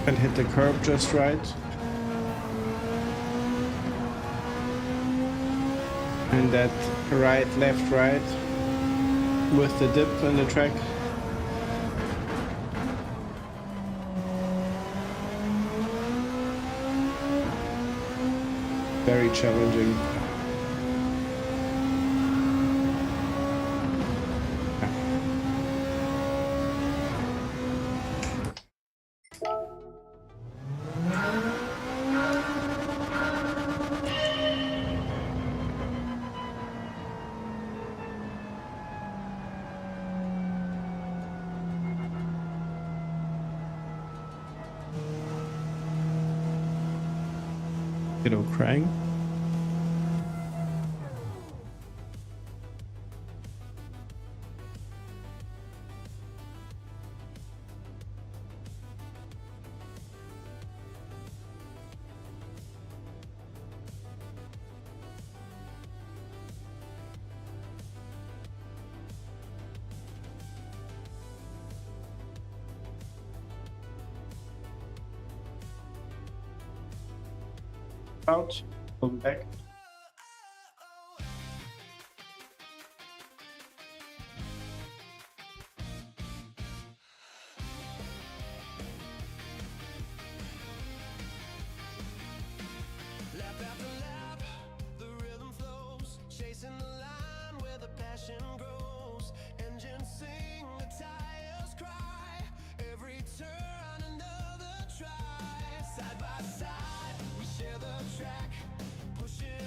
and hit the curb just right. And that right, left, right with the dip in the track. Very challenging. Kiddo crying. Out, pull back. Lap after lap, the rhythm flows, chasing the line where the passion grows. Engines sing, the tires cry, every turn another try. Side by side, we share the track, pushing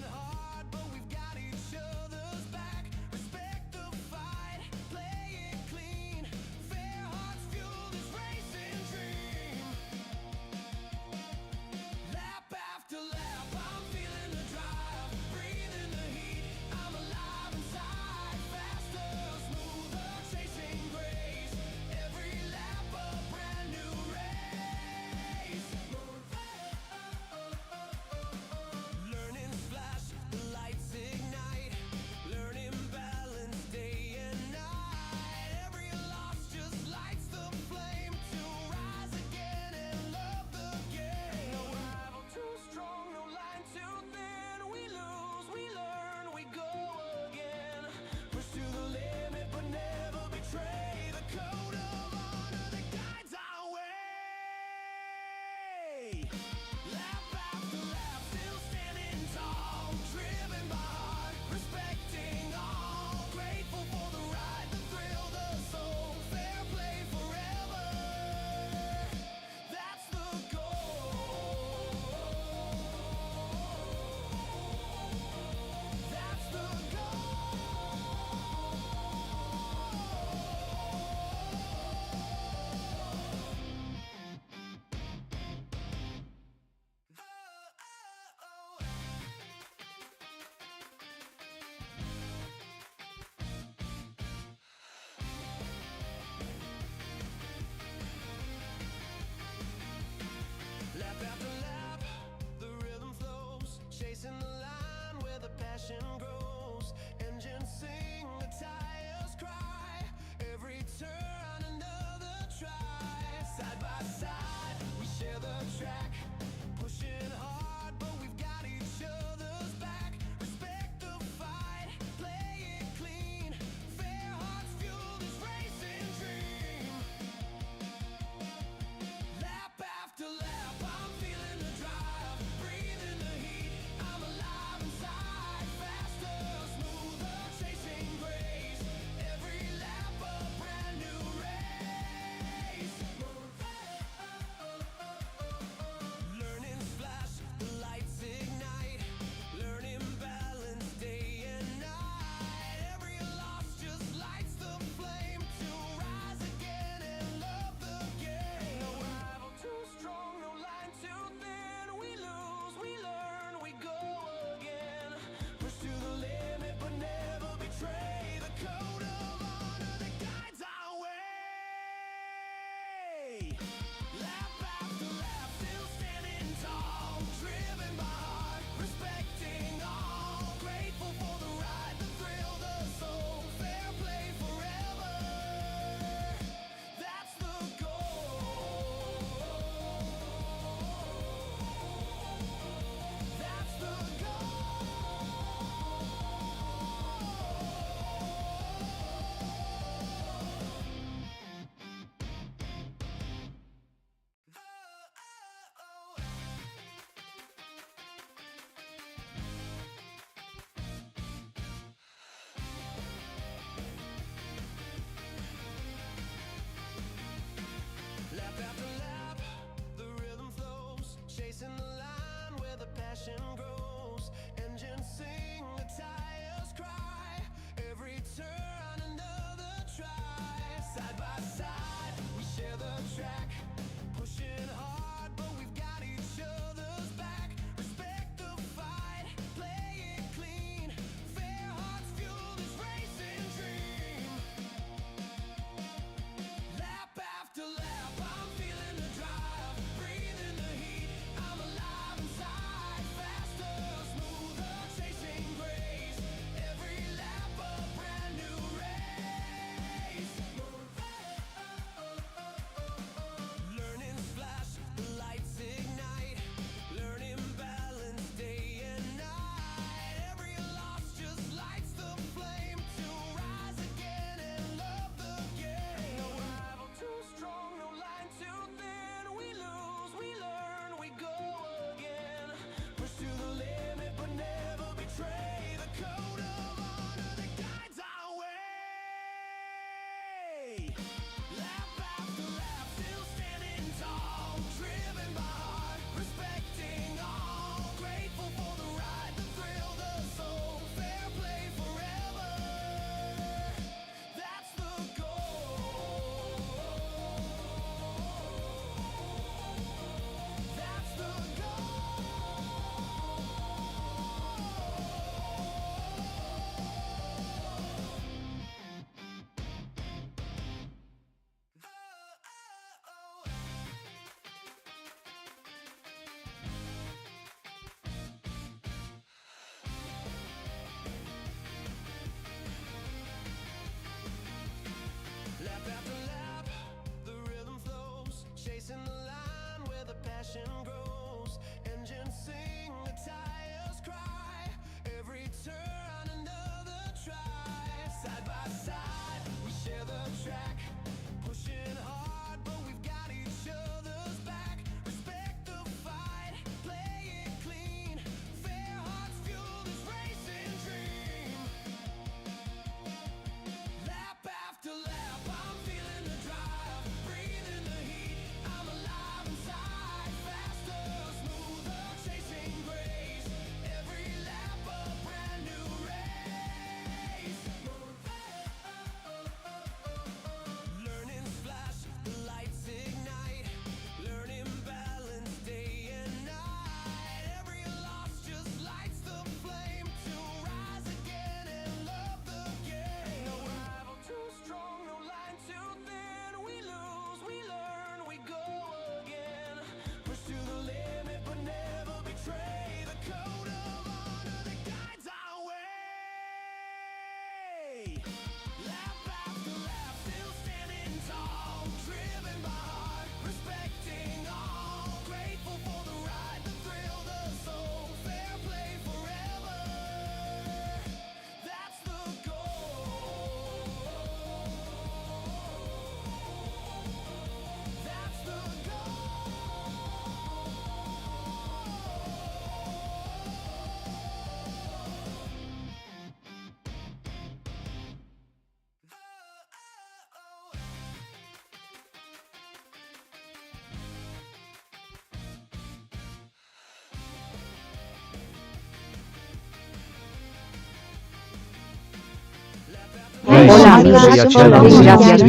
przyjaciela. Gracias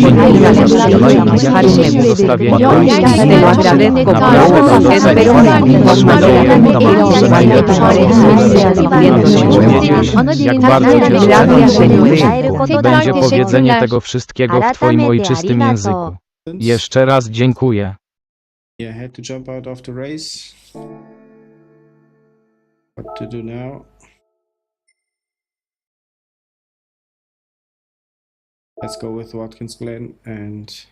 por tu dejarme Zostawienia Te lo agradezco Naprawdę por to espero doceniam. mi Mam nadzieję, jak bardzo cię Gracias, Niech będzie powiedzenie tego wszystkiego w twoim ojczystym języku. Jeszcze raz dziękuję. Yeah, I had to jump out of the race. What to do now? Let's go with Watkins Glen and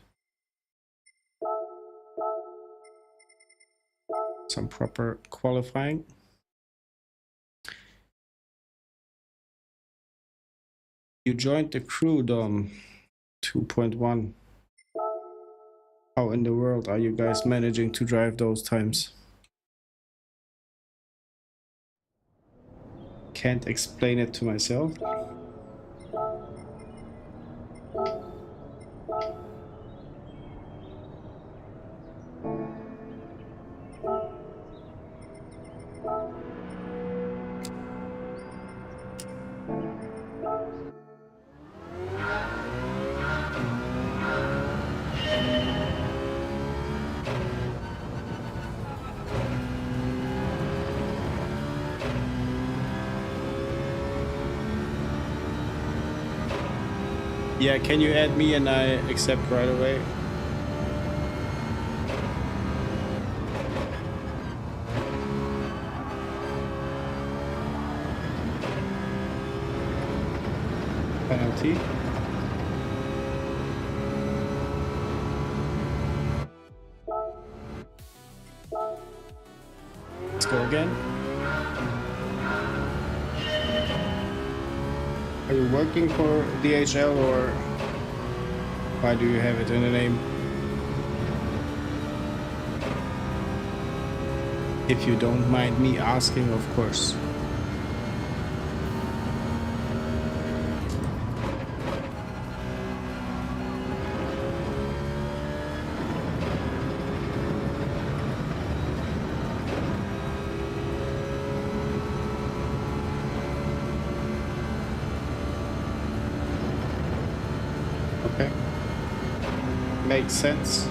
some proper qualifying. You joined the crew, Dom. 2.1. How in the world are you guys managing to drive those times? Can't explain it to myself. Yeah, can you add me and I accept right away? Penalty. Let's go again. Are you working for DHL or why do you have it in the name? If you don't mind me asking, of course. Okay. Makes sense.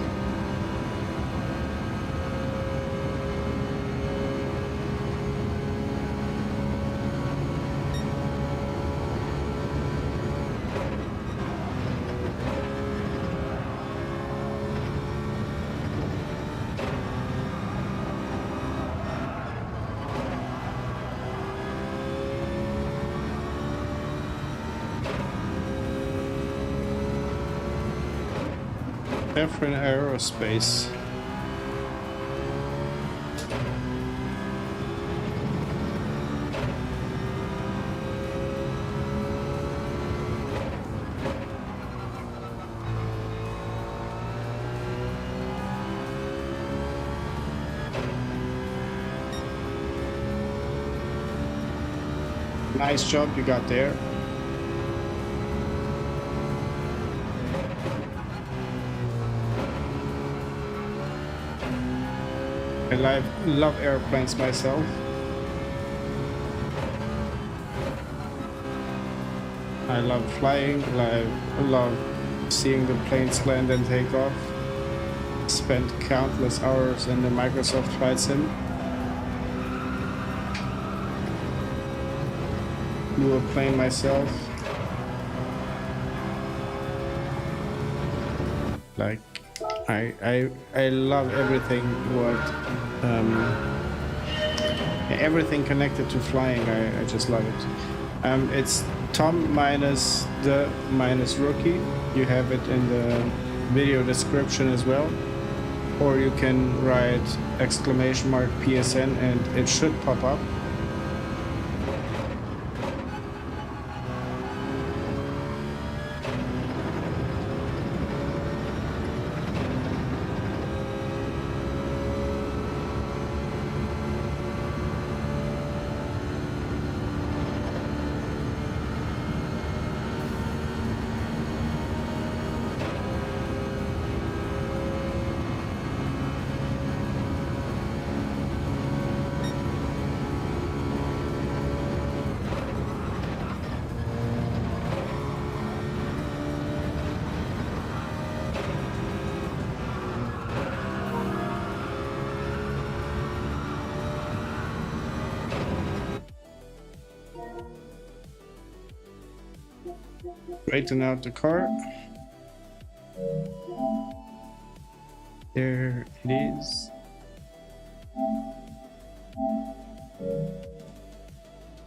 F1 Aerospace. Nice job you got there. I love airplanes myself. I love flying, I love seeing the planes land and take off. Spent countless hours in the Microsoft Flight Sim. Flew a plane myself. Like I love everything everything connected to flying. I just love it. It's Tom minus the minus rookie. You have it in the video description as well, or you can write !PSN and it should pop up. Straighten out the car. There it is.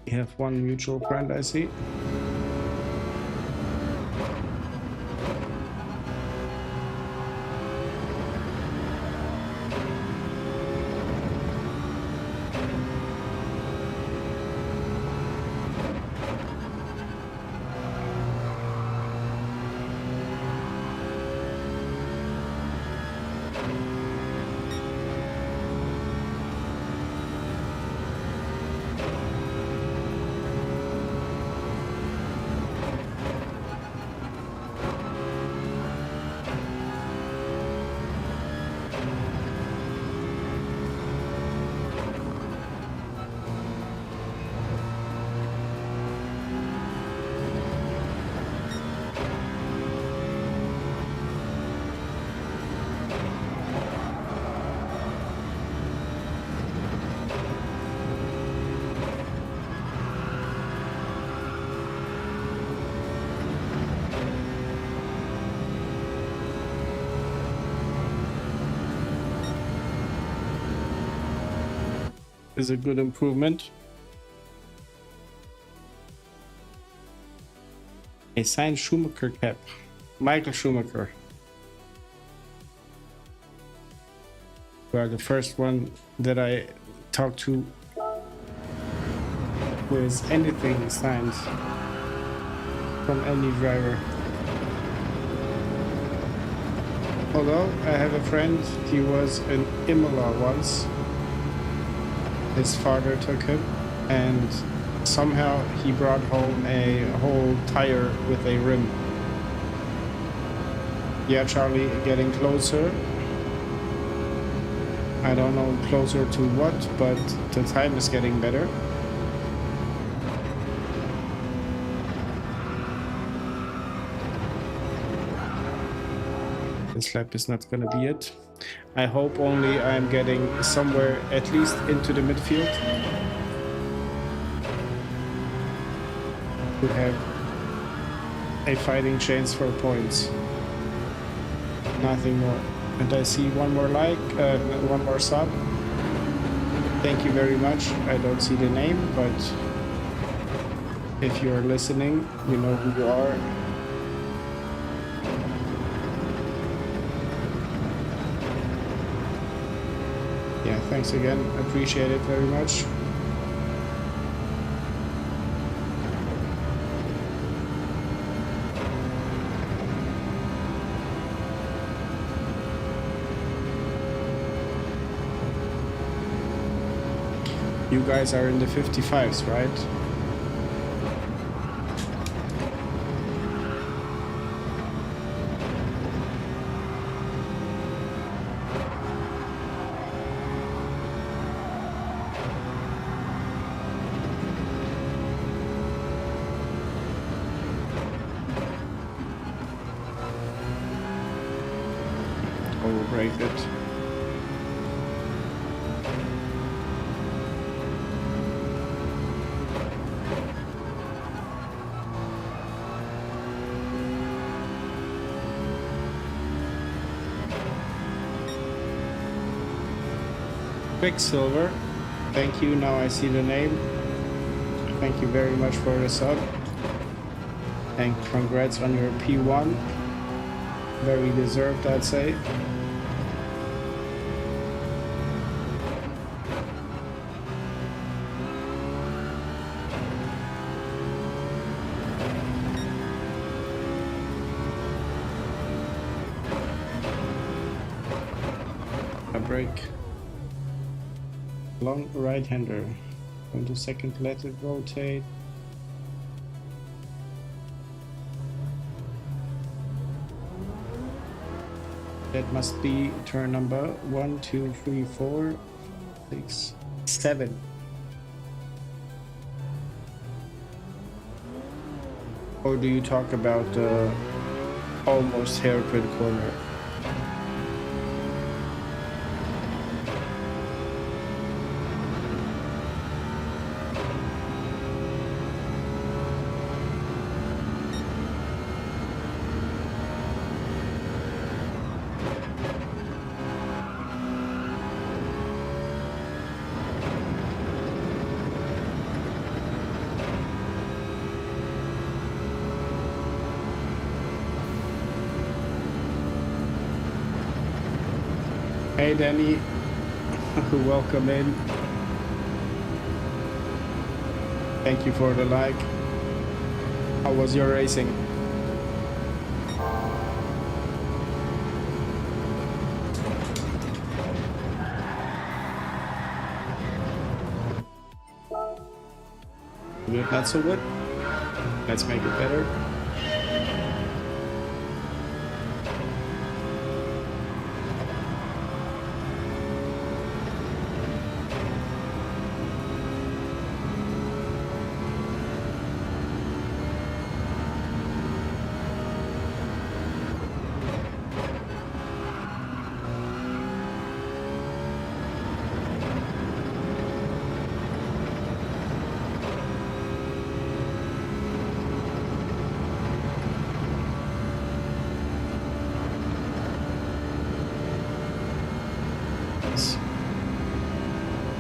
We have one mutual friend, I see. Is a good improvement. A signed Schumacher cap. Michael Schumacher. You are the first one that I talked to who has anything signed from any driver. Although I have a friend, he was in Imola once. His father took him, and somehow he brought home a whole tire with a rim. Yeah, Charlie, getting closer. I don't know closer to what, but the time is getting better. This lap is not gonna be it. I hope only I'm getting somewhere at least into the midfield. To have a fighting chance for points. Nothing more. And I see one more like, one more sub. Thank you very much. I don't see the name, but if you are listening, you know who you are. Yeah, thanks again. Appreciate it very much. You guys are in the 55s, right? Overrated. Quicksilver, thank you. Now I see the name. Thank you very much for the sub. And congrats on your P1. Very deserved, I'd say. A break. Long right-hander. Going to second, let it rotate. That must be turn number 1, 2, 3, 4, 6, 7. Or do you talk about the almost hairpin corner? Hey Danny, welcome in. Thank you for the like. How was your racing? Good, not so good. Let's make it better.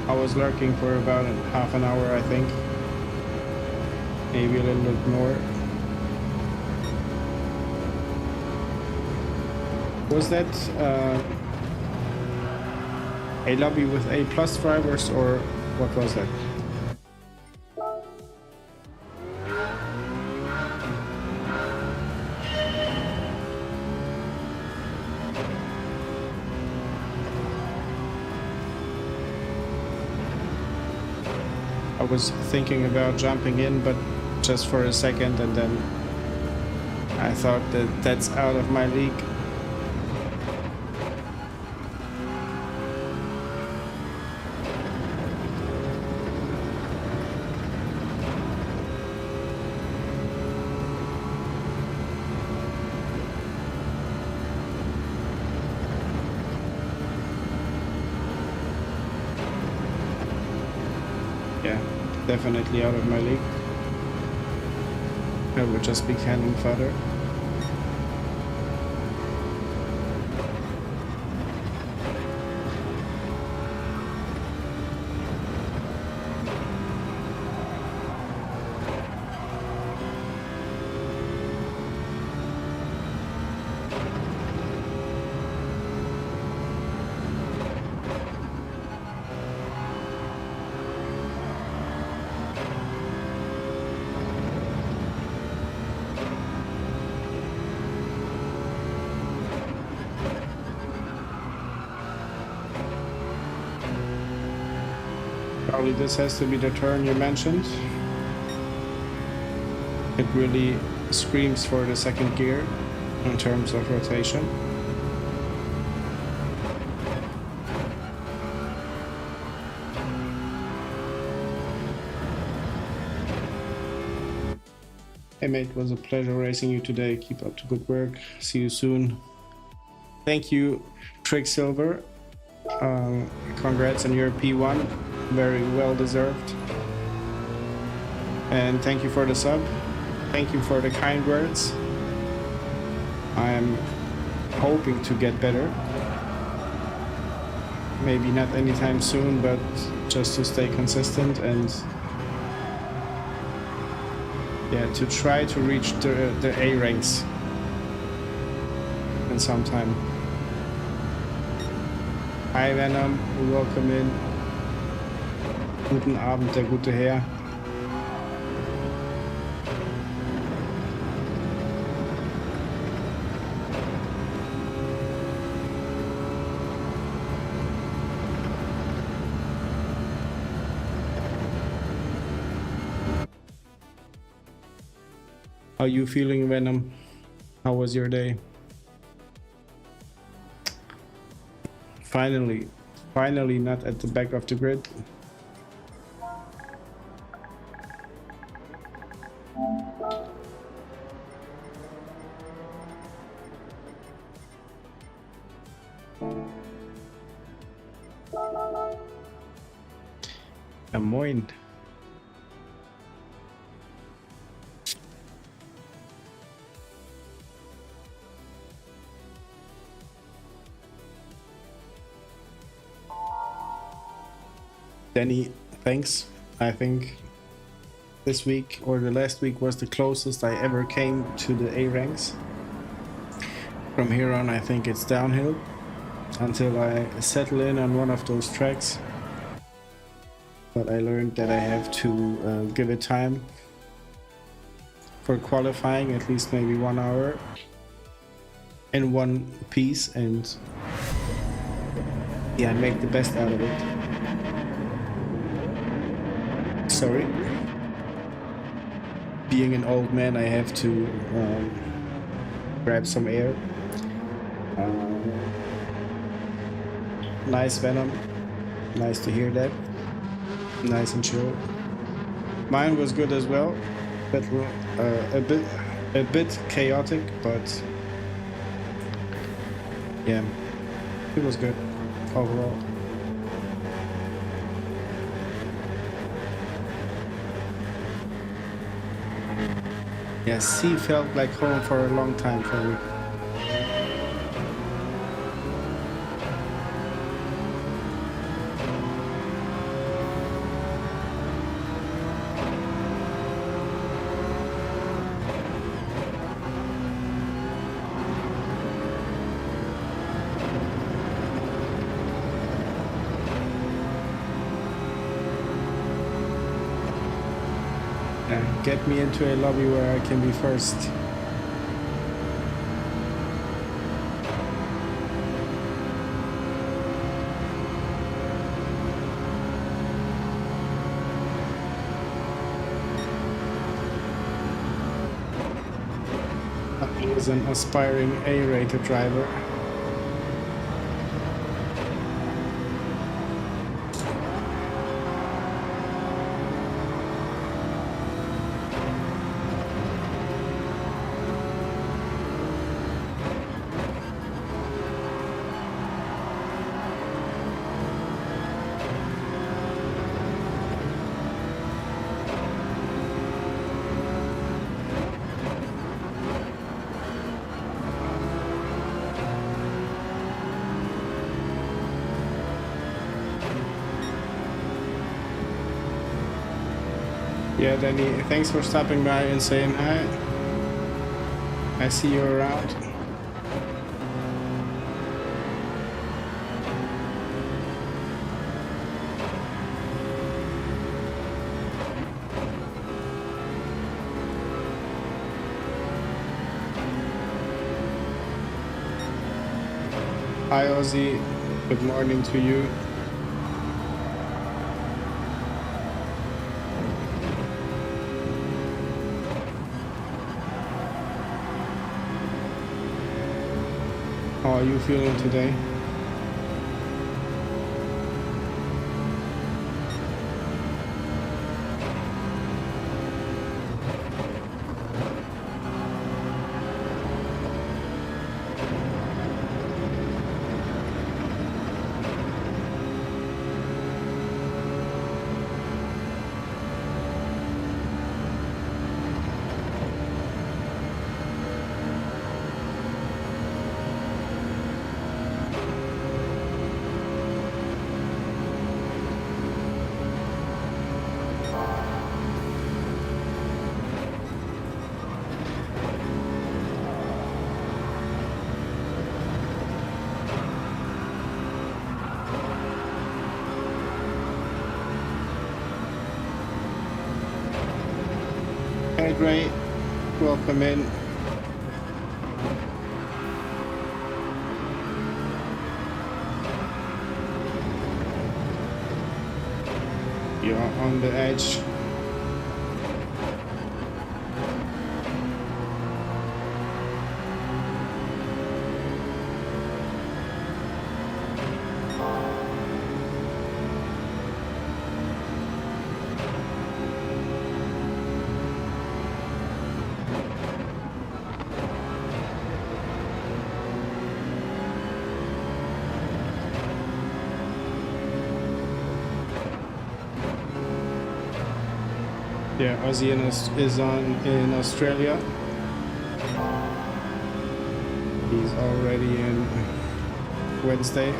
I was lurking for about half an hour, I think. Maybe a little bit more. Was that a lobby with A+ drivers, or what was that? I was thinking about jumping in, but just for a second, and then I thought that that's out of my league. Yeah, definitely out of my league. I would just be cannon fodder. Probably this has to be the turn you mentioned. It really screams for the second gear in terms of rotation. Hey mate, it was a pleasure racing you today. Keep up the good work. See you soon. Thank you, Trick Silver. Congrats on your P1. Very well deserved. And thank you for the sub. Thank you for the kind words. I'm hoping to get better. Maybe not anytime soon, but just to stay consistent and yeah, to try to reach the A ranks in some time. Hi Venom, welcome in. Guten Abend, der gute Herr. How are you feeling, Venom? How was your day? Finally not at the back of the grid. Moin. Danny, thanks. I think this week or the last week was the closest I ever came to the A ranks. From here on, I think it's downhill. until I settle in on one of those tracks. But I learned that I have to give it time for qualifying, at least maybe 1 hour in one piece, and yeah, make the best out of it. Sorry. Being an old man, I have to grab some air. Nice Venom. Nice to hear that. Nice and chill. Mine was good as well, but a bit chaotic, but yeah, it was good overall. Yeah, sea felt like home for a long time for me. Get me into a lobby where I can be first. I was an aspiring A-rated driver. Yeah, Danny, thanks for stopping by and saying hi. I see you around. Hi Ozzy, good morning to you. How are you feeling today? Hey, great. Welcome in. You're on the edge. Yeah, Ozzy is in Australia. He's already in Wednesday.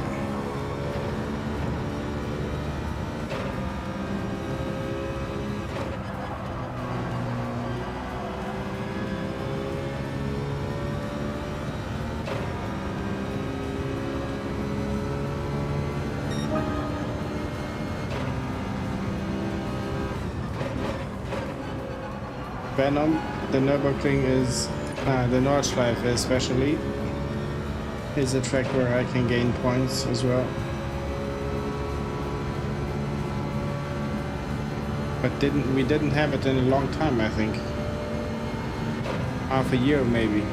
Venom, the Nürburgring is, the Nordschleife especially, is a track where I can gain points as well. But we didn't have it in a long time, I think. Half a year maybe.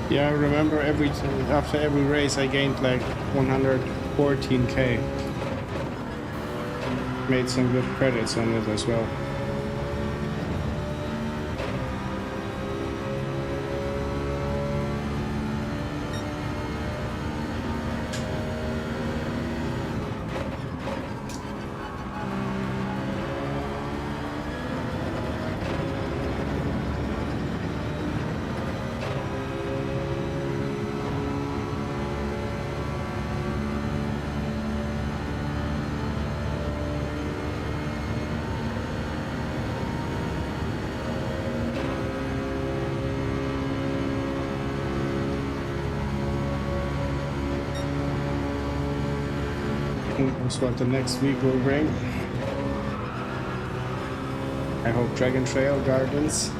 Yeah, I remember after every race I gained like 114k. Made some good credits on it as well. That's what the next week will bring. I hope Dragon Trail Gardens.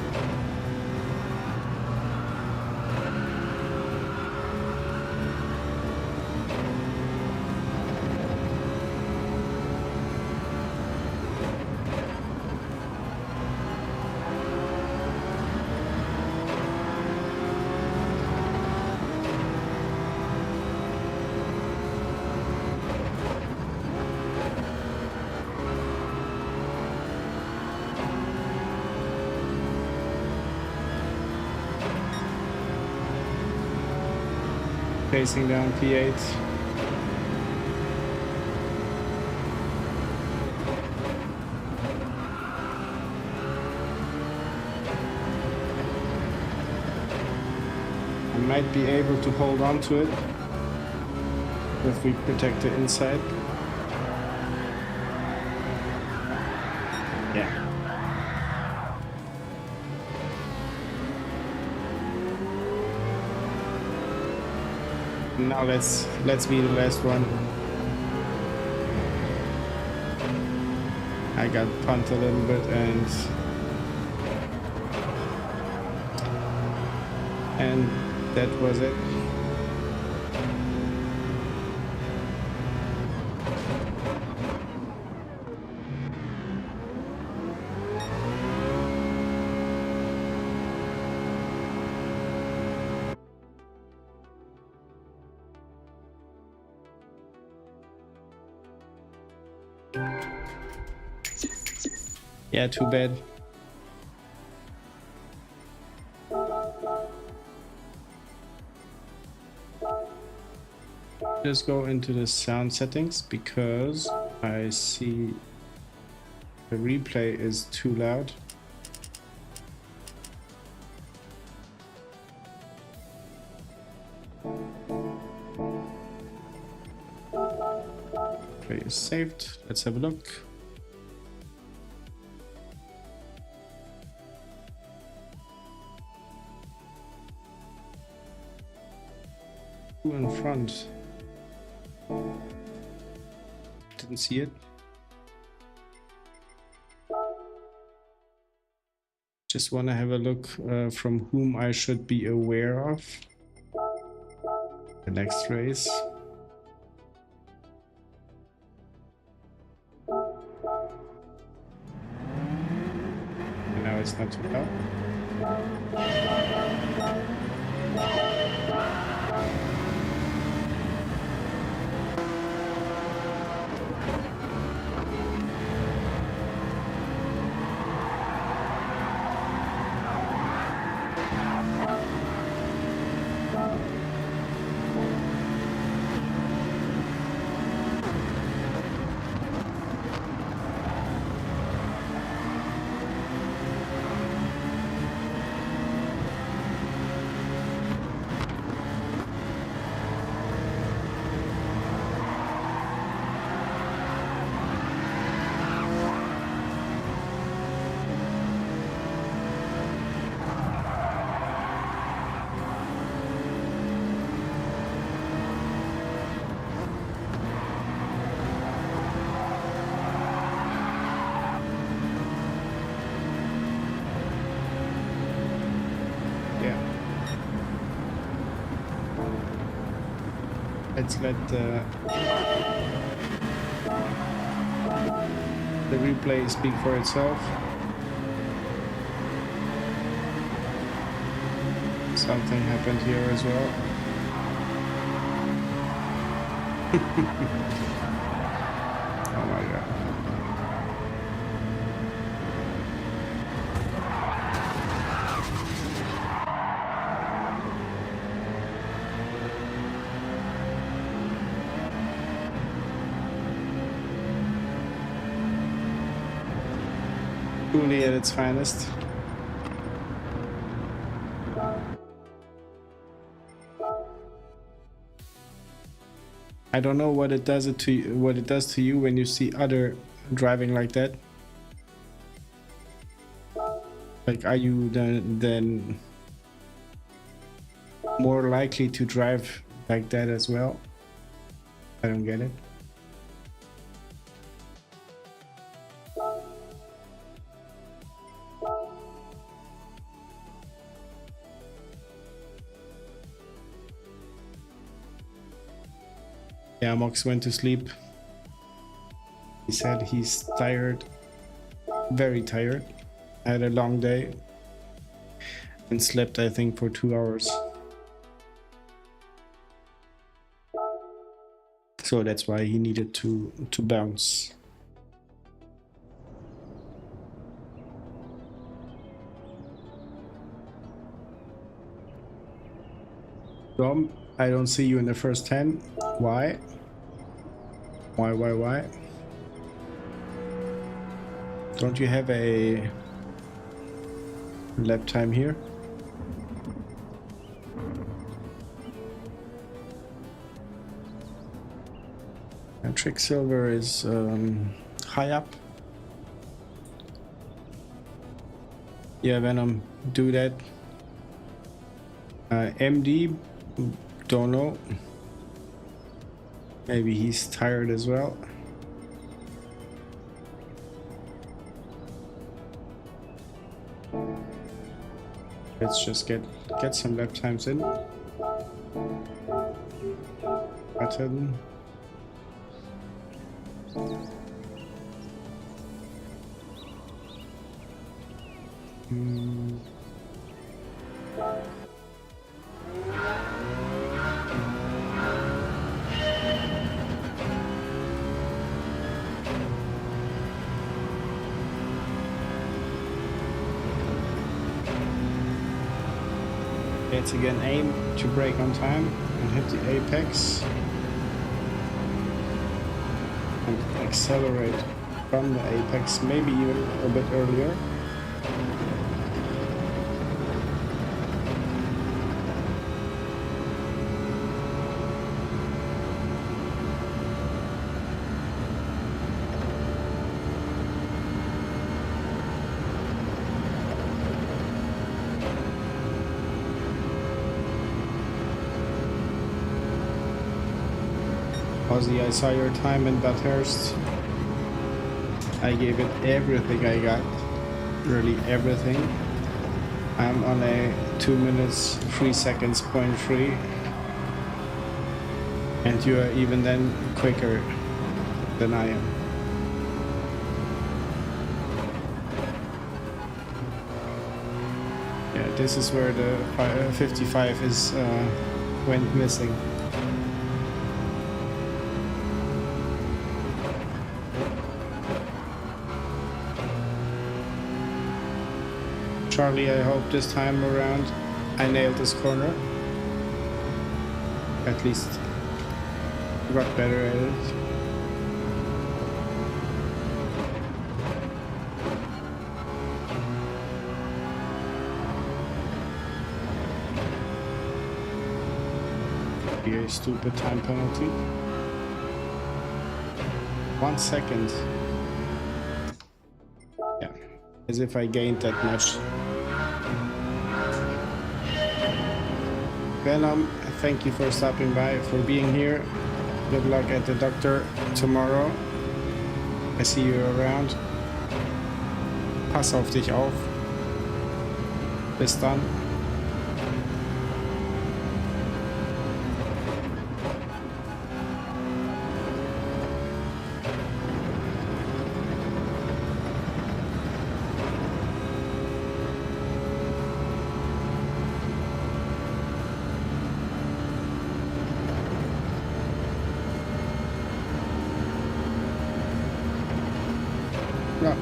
Pacing down P8. I might be able to hold on to it if we protect the inside. Yeah. Now let's be the last one. I got pumped a little bit and that was it. Yeah, too bad. Just go into the sound settings because I see the replay is too loud. Play is saved. Let's have a look. In front. Didn't see it. Just want to have a look from whom I should be aware of. The next race. And now it's not too bad. Let's let the replay speak for itself. Something happened here as well. Oh my god. Truly at its finest. I don't know what it does to you when you see other driving like that. Like, are you then more likely to drive like that as well? I don't get it. Yeah, Mox went to sleep. He said he's tired, very tired. Had a long day and slept, I think, for 2 hours. So that's why he needed to bounce. Dom, I don't see you in the first 10. Why? Why? Don't you have a lap time here? And Trick Silver is high up. Yeah, Venom, do that. MD, don't know. Maybe he's tired as well. Let's just get some lap times in. Button. Let's again aim to brake on time and hit the apex and accelerate from the apex, maybe even a bit earlier. Ozzy, I saw your time in Bathurst. I gave it everything I got. Really everything. I'm on a 2 minutes 3 seconds point 3, and you are even then quicker than I am. Yeah, this is where the 55 is went missing. Charlie, I hope this time around I nailed this corner. At least got better at it. Be a stupid time penalty. 1 second. Yeah, as if I gained that much. Venom, thank you for stopping by, for being here. Good luck at the doctor tomorrow. I see you around. Pass auf dich auf. Bis dann.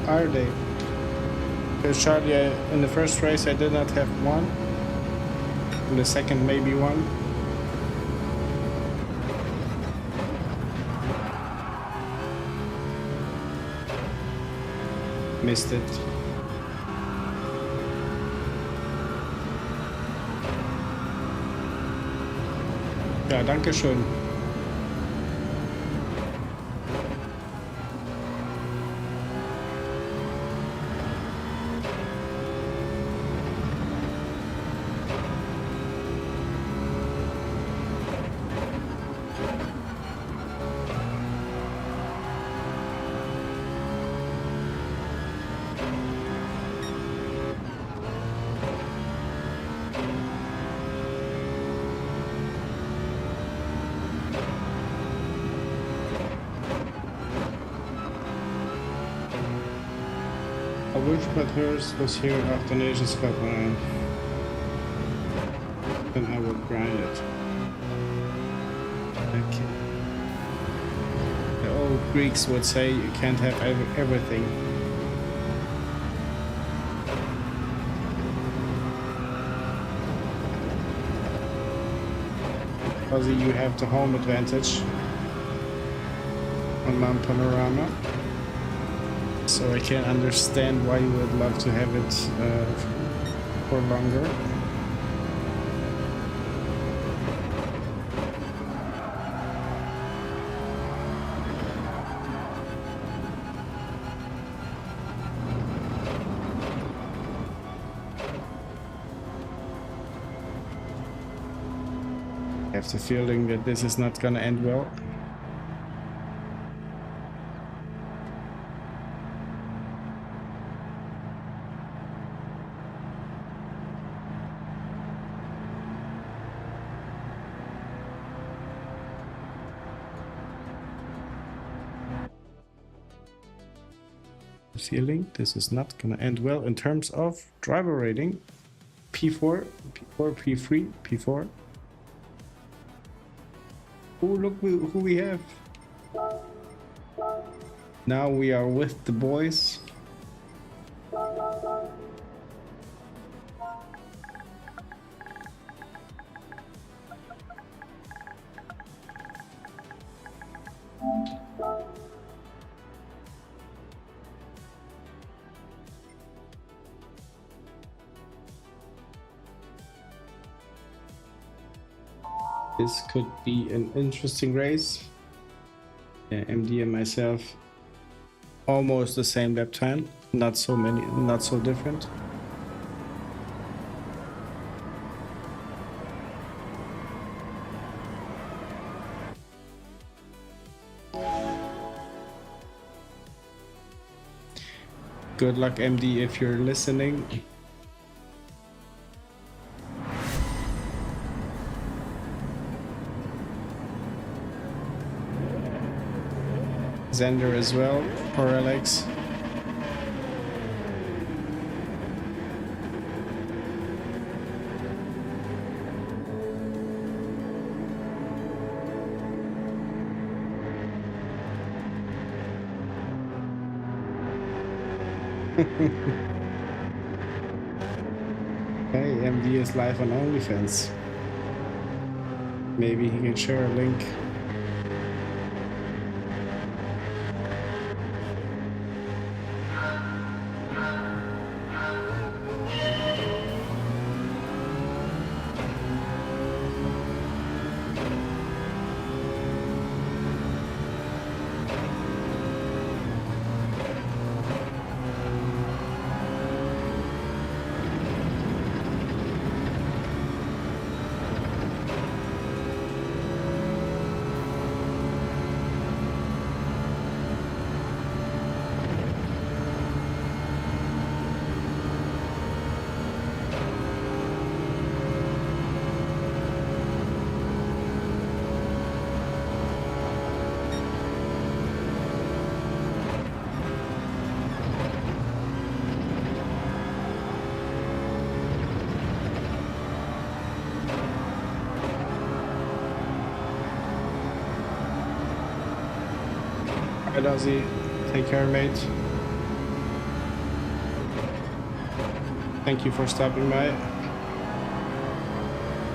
Are they? Because Charlie, in the first race I did not have one. In the second, maybe one. Missed it. Ja, danke schön. I wish Bathurst was here after Nations Cup, then I would grind it. Okay. The old Greeks would say you can't have everything. Because you have the home advantage on Mount Panorama. So I can understand why you would love to have it for longer. I have the feeling that this is not gonna end well. Feeling this is not gonna end well in terms of driver rating. P4, P4, P3, P4. Oh, look who we have. Now we are with the boys. This could be an interesting race. Yeah, MD and myself almost the same lap time, not so different. Good luck, MD, if you're listening. Xander as well. Poor Alex. Hey, MD is live on OnlyFans. Maybe he can share a link. Alright, Ozzy. Take care, mate. Thank you for stopping by.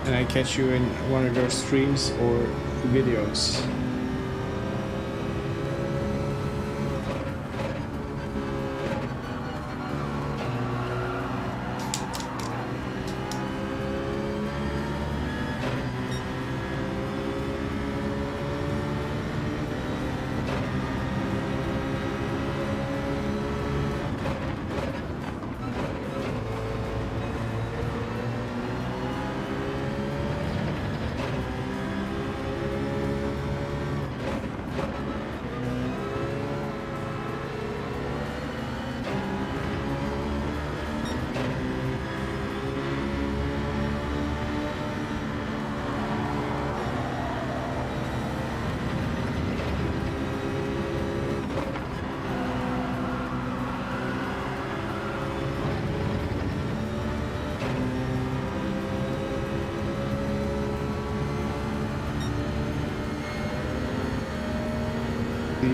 And I catch you in one of your streams or videos.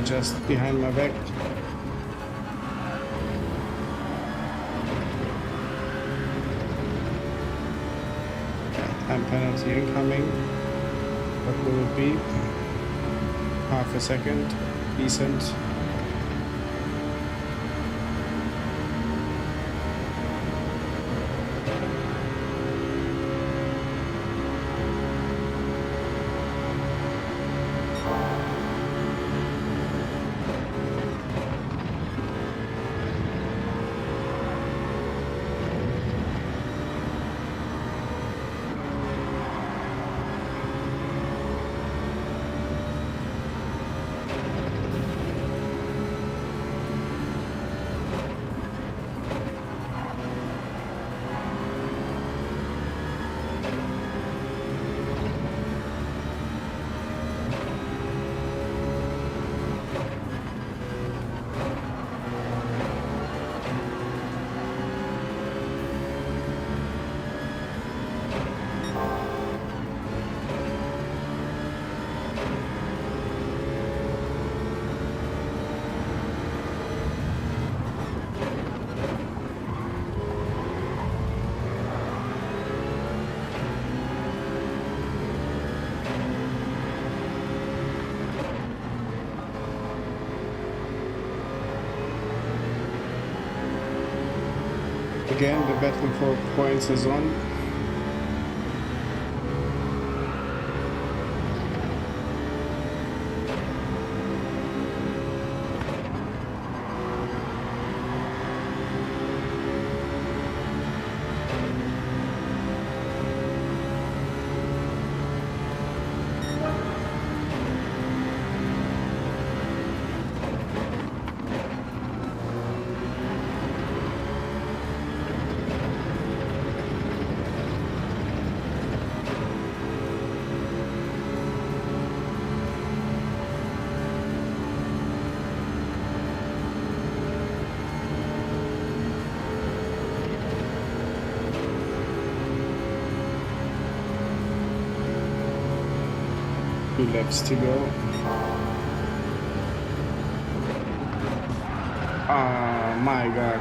Just behind my back. Time penalty incoming. What will it be? Half a second. Decent. Again, the battle for points is on. 2 laps to go. Oh my god.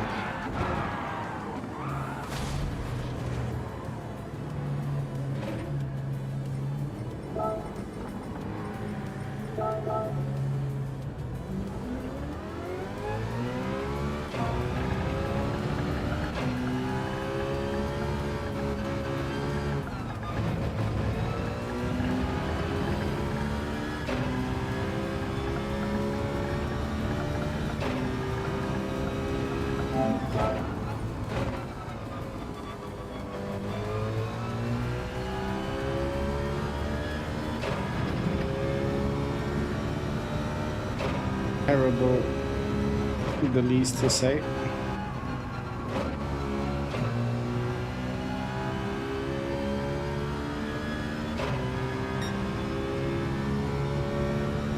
Terrible, the least to say.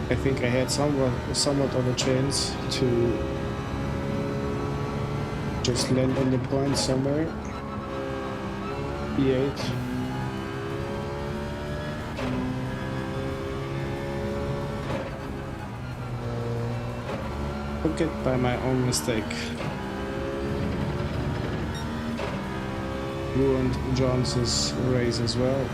I think I had somewhat of a chance to just land on the point somewhere. P8. Took it by my own mistake. Ruined Jones's race as well.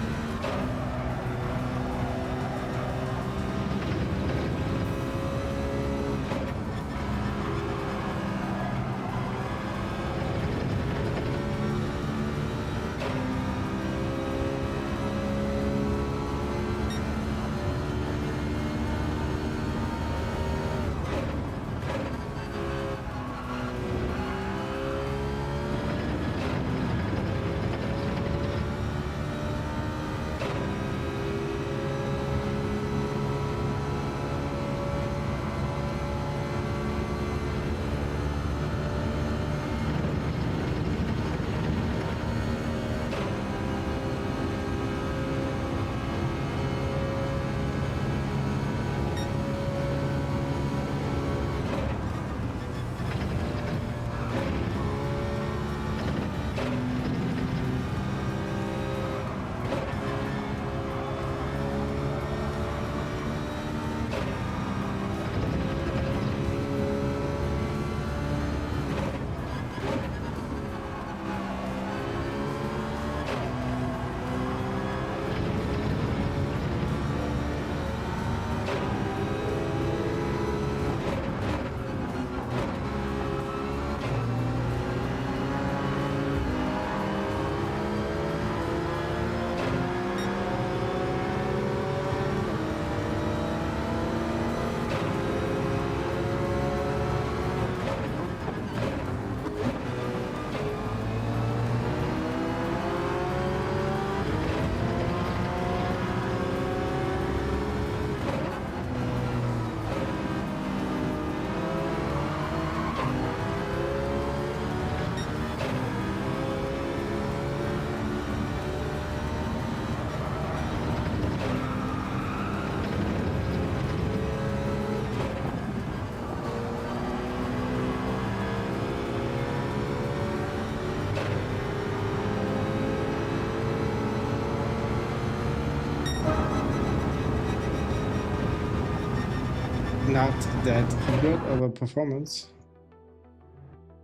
Not that good of a performance.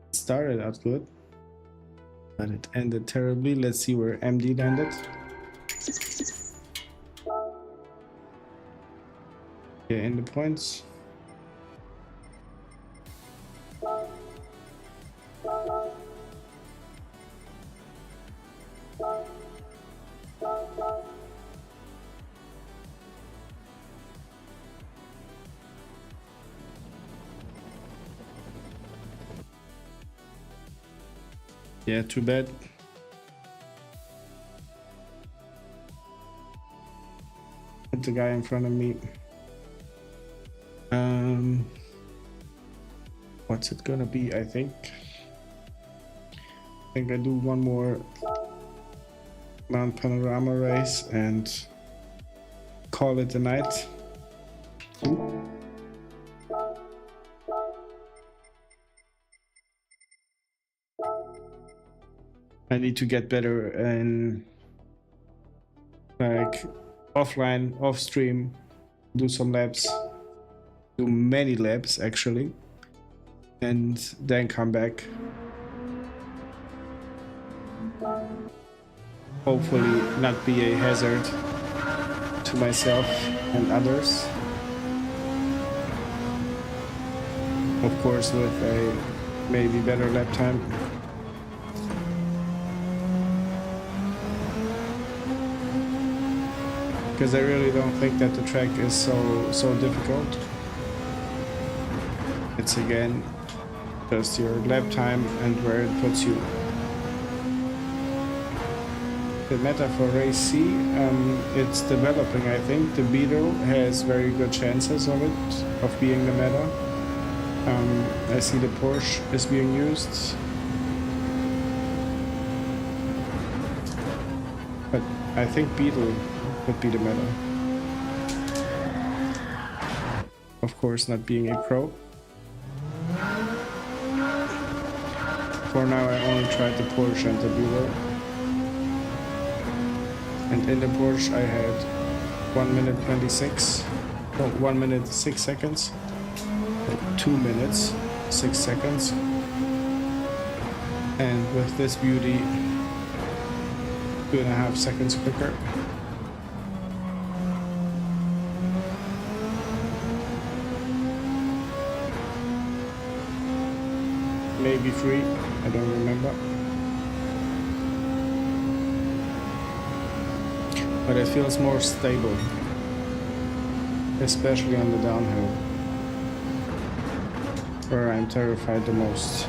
It started out good, but it ended terribly. Let's see where MD landed. Yeah, in the points. Yeah, too bad. Hit the guy in front of me. What's it gonna be? I think I do one more Mount Panorama race and call it a night. I need to get better in like offline, off stream do some laps, do many laps actually, and then come back. Hopefully not be a hazard to myself and others. Of course with a maybe better lap time. Because I really don't think that the track is so difficult. It's again just your lap time and where it puts you. The meta for race C, it's developing, I think. The Beetle has very good chances of it, of being the meta. I see the Porsche is being used. But I think Beetle would be the meta. Of course, not being a pro. For now, I only tried the Porsche and the Beetle. And in the Porsche, I had 1 minute 26, no, 1 minute 6 seconds, 2 minutes 6 seconds. And with this beauty, 2.5 seconds quicker. Maybe 3, I don't remember. But it feels more stable, especially on the downhill, where I'm terrified the most.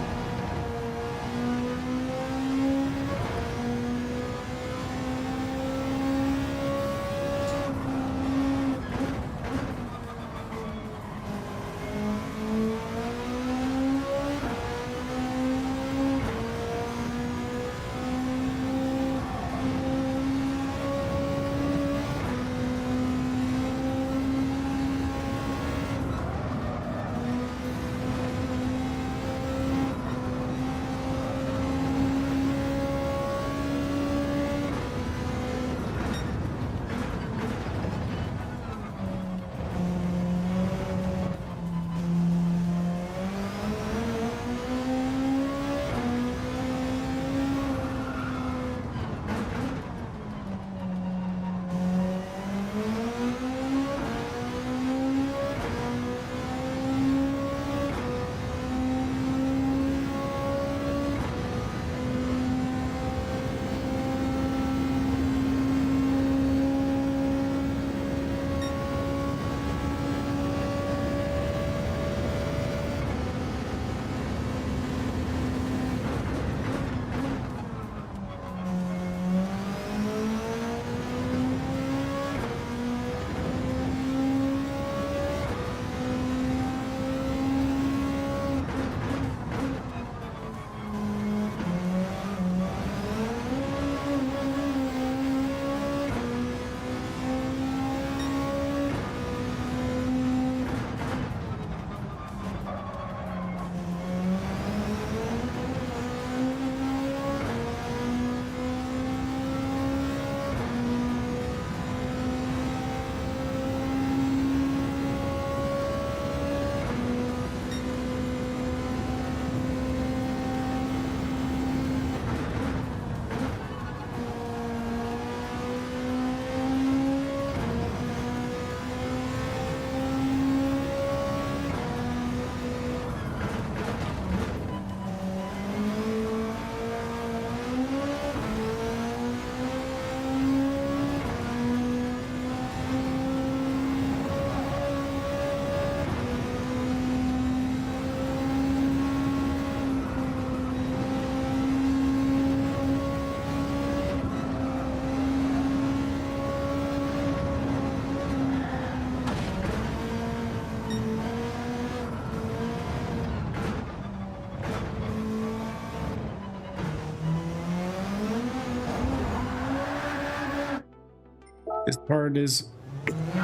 This part is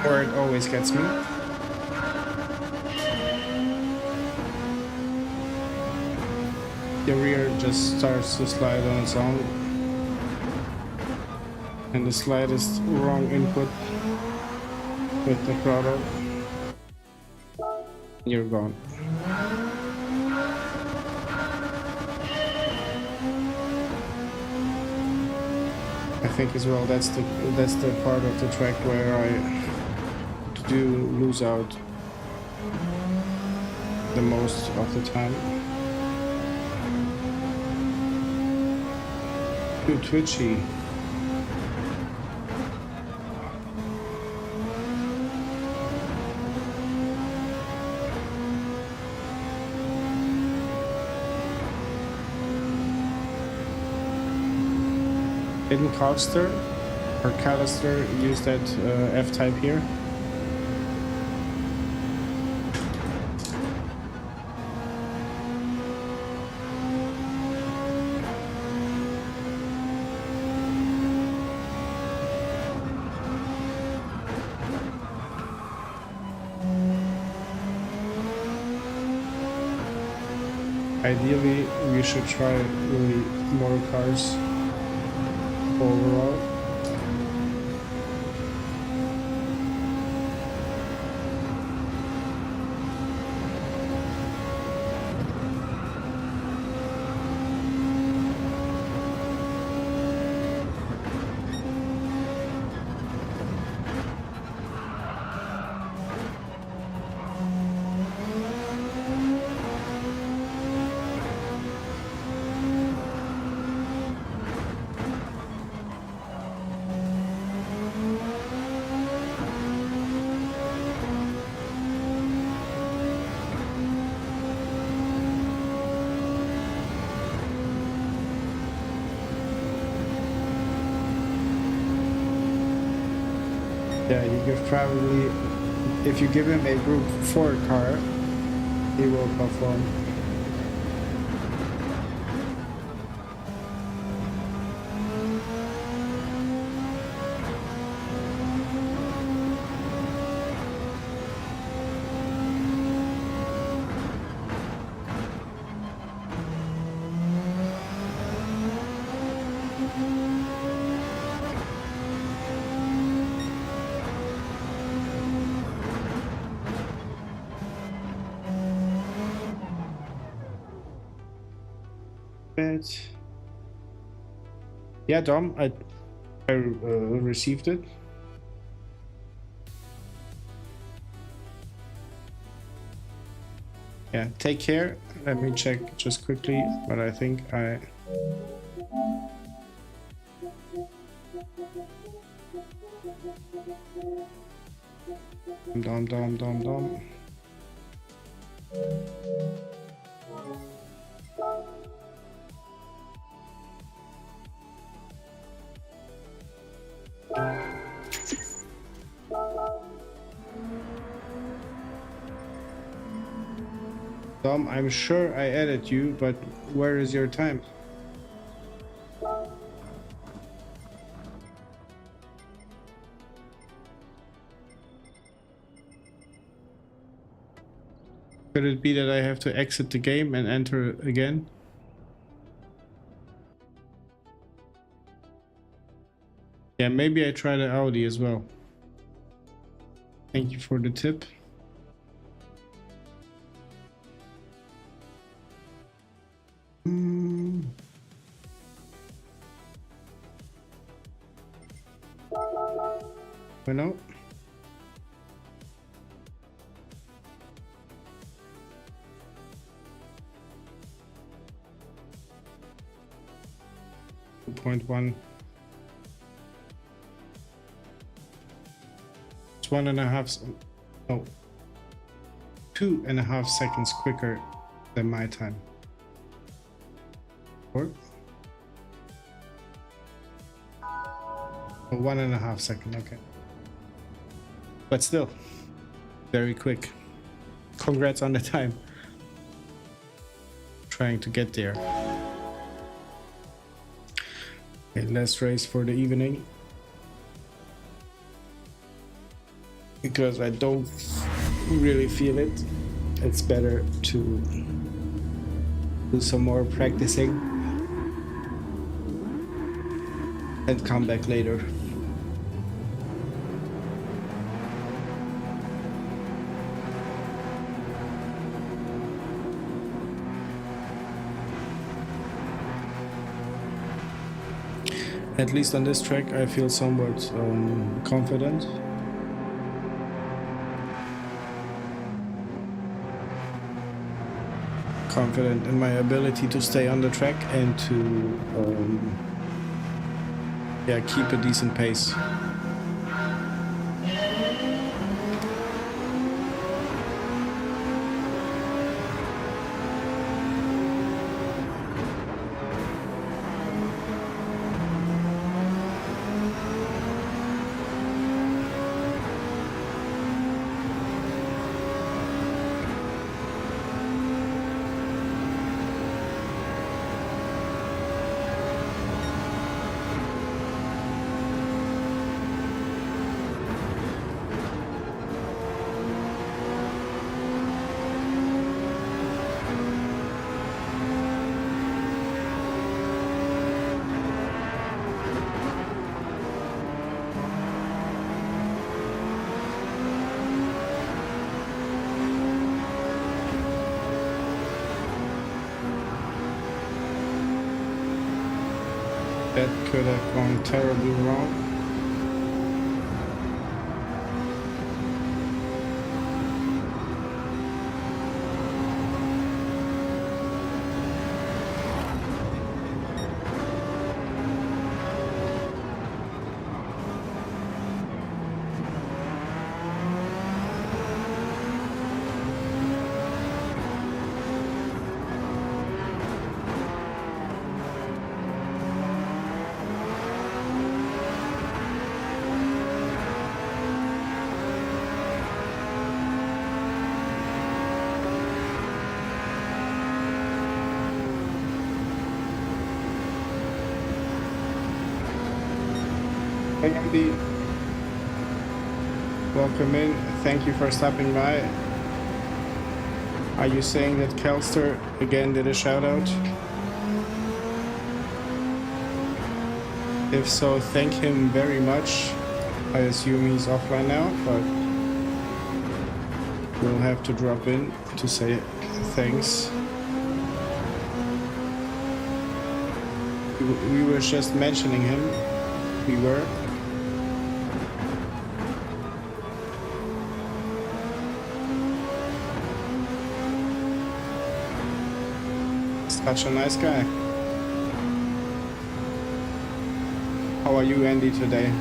where it always gets me. The rear just starts to slide on its own. And the slightest wrong input with the throttle, you're gone. I think as well that's the part of the track where I do lose out the most of the time. Too twitchy. Didn't Callister or Callister use that F-type here? Ideally, we should try really more cars overall. Yeah, you could probably, if you give him a Group 4 car, he will perform. But yeah, Dom, I received it. Yeah, take care. Let me check just quickly, but I think I... Dom. Dom, I'm sure I added you, but where is your time? Could it be that I have to exit the game and enter again? Yeah, maybe I try the Audi as well. Thank you for the tip. Bueno. .1. It's 1.5. Oh, 2.5 seconds quicker than my time. Or 1.5 seconds. Okay. But still, very quick. Congrats on the time. Trying to get there. Okay, last race for the evening. Because I don't really feel it. It's better to do some more practicing and come back later. At least on this track, I feel somewhat confident. Confident in my ability to stay on the track and to yeah, keep a decent pace. That could have gone terribly wrong. Hey Andy, welcome in. Thank you for stopping by. Are you saying that Kelster again did a shout out? If so, thank him very much. I assume he's offline now, but we'll have to drop in to say thanks. We were just mentioning him. We were. Such a nice guy. How are you, Andy, today?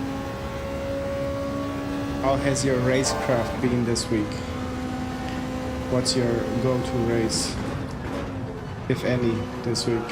How has your racecraft been this week? What's your go-to race, if any, this week?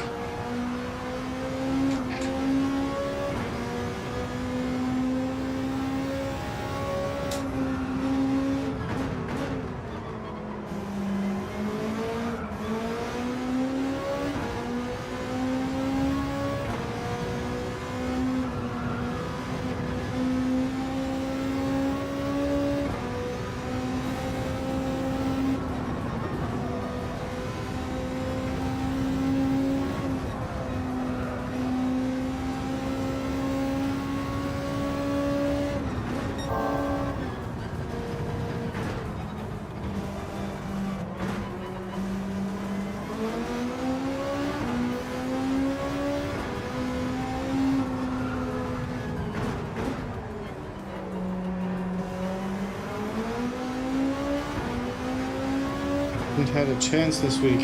Haven't had a chance this week.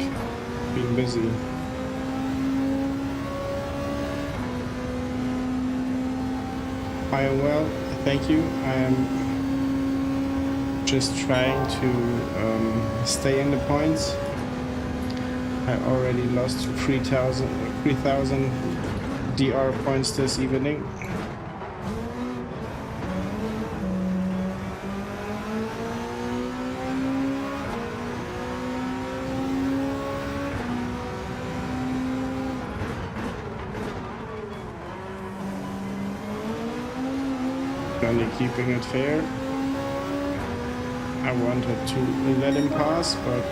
Been busy. I am well, thank you. I am just trying to stay in the points. I already lost 3,000 DR points this evening. Only keeping it fair. I wanted to let him pass, but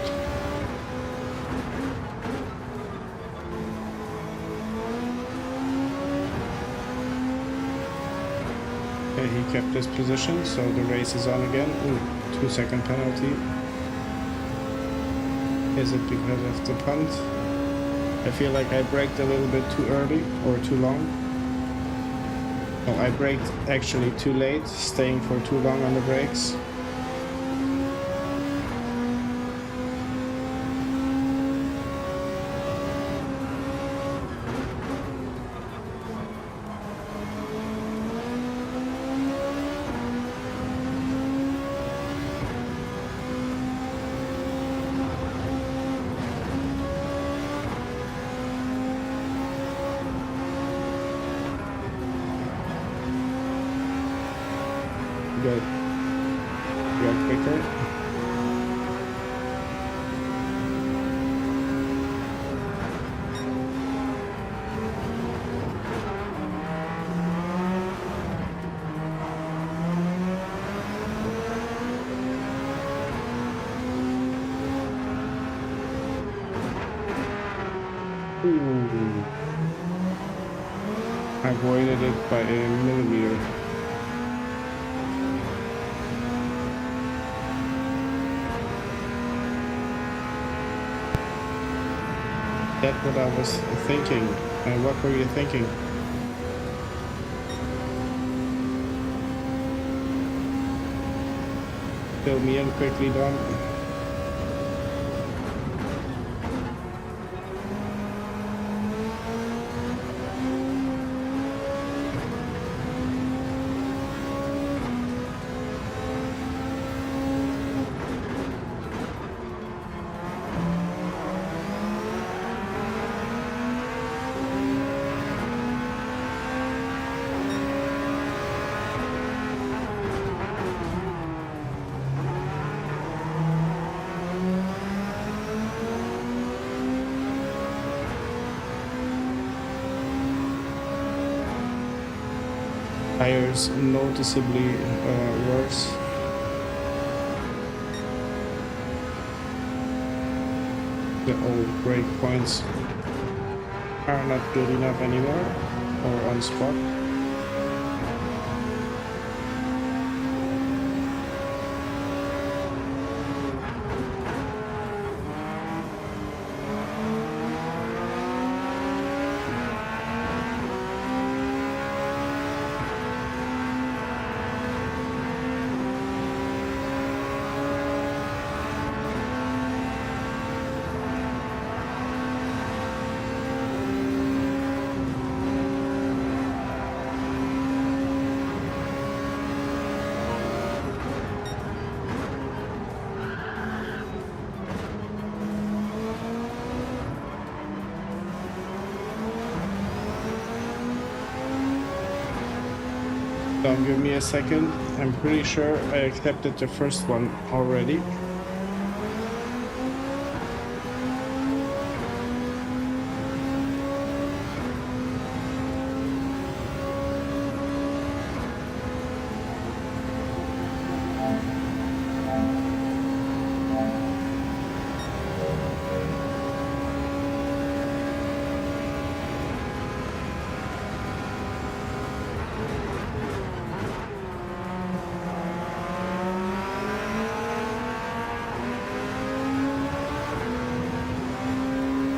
okay, he kept his position, so the race is on again. Ooh, 2-second penalty. Is it because of the punt? I feel like I braked a little bit too early or too long. Oh, I braked actually too late, staying for too long on the brakes. Good. You're quicker. Ooh. I avoided it by a millimeter. That's what I was thinking. And what were you thinking? Fill me in quickly, Dom. Tires noticeably worse. The old brake points are not good enough anymore, or on spot. Don't give me a second. I'm pretty sure I accepted the first one already.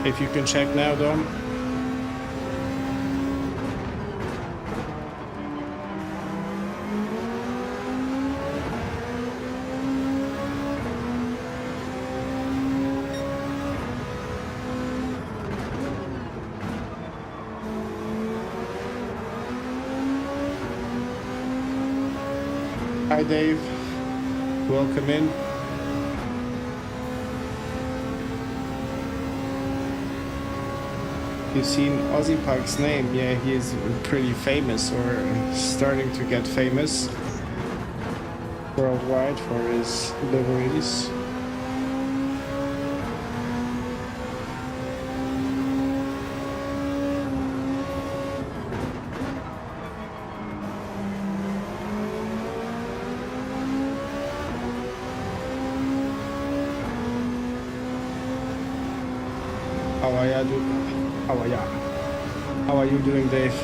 If you can check now, Dom. Hi, Dave. Welcome in. You've seen Ozzy Park's name. Yeah, he is pretty famous, or starting to get famous worldwide for his liveries. How are you doing, Dave?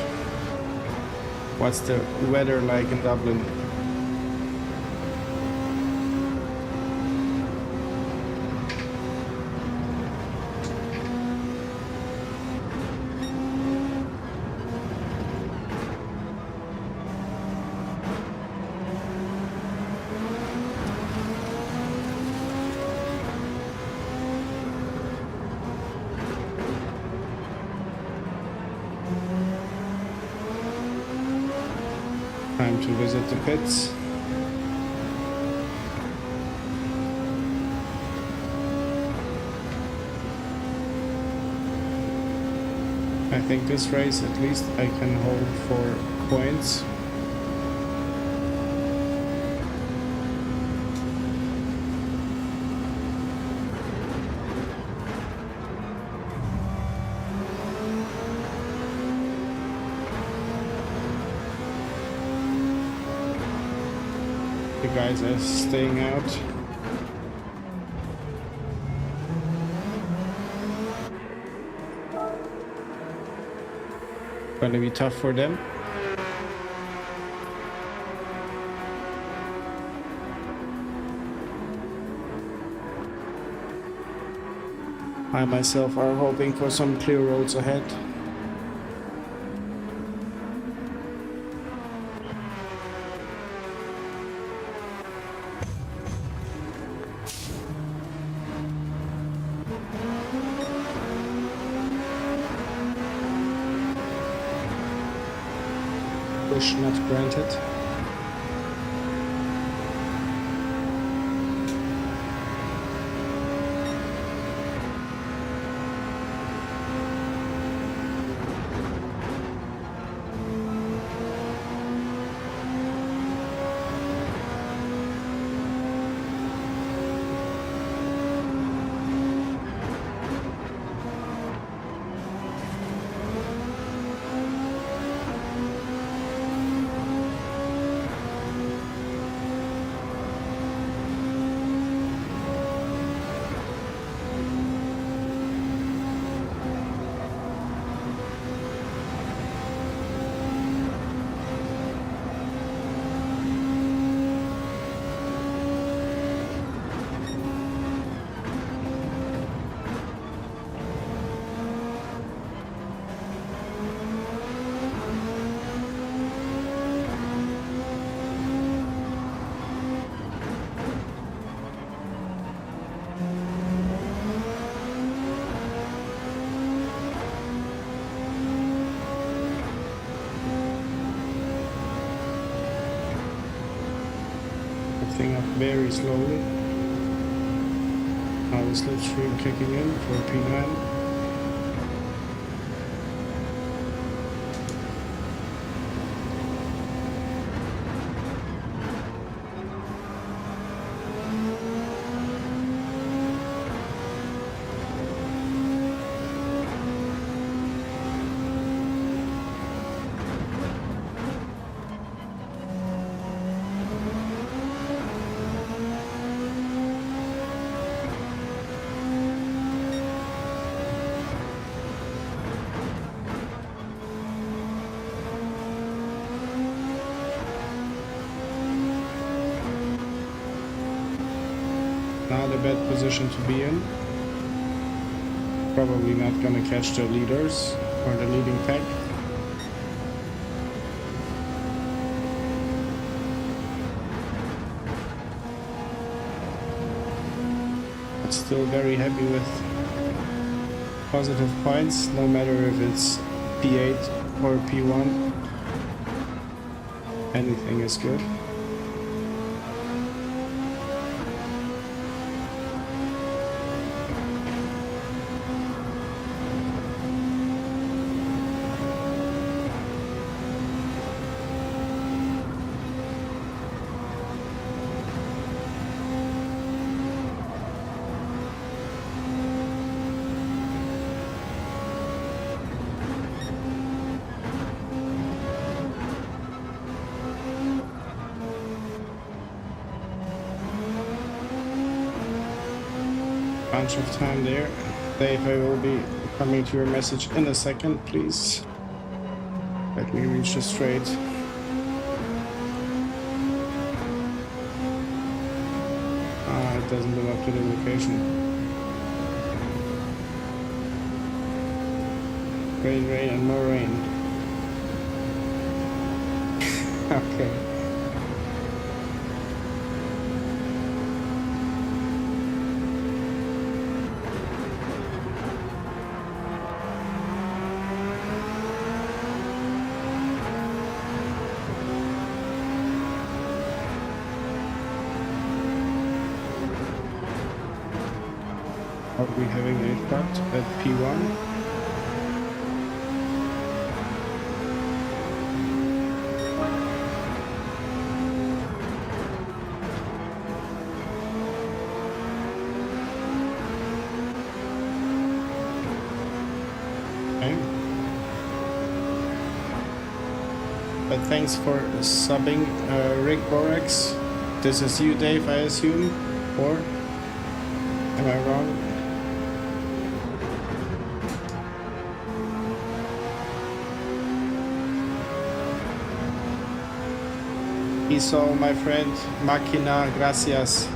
What's the weather like in Dublin? time to visit the pits. I think this race at least I can hold for points. The guys are staying out. Gonna be tough for them. I myself are hoping for some clear roads ahead. Push not granted. Thing up very slowly. Now the slipstream kicking in for P9. Not a bad position to be in. Probably not gonna catch the leaders or the leading pack. But still very happy with positive points, no matter if it's P8 or P1. Anything is good. Bunch of time there. Dave, I will be coming to your message in a second, please. Let me reach the straight. It doesn't live up to the location. Rain, rain, and more rain. Okay. Are we having a cut at P1? Okay. But thanks for subbing, Rick Borax. This is you, Dave, I assume? Or am I wrong? Iso, my friend, Máquina, gracias.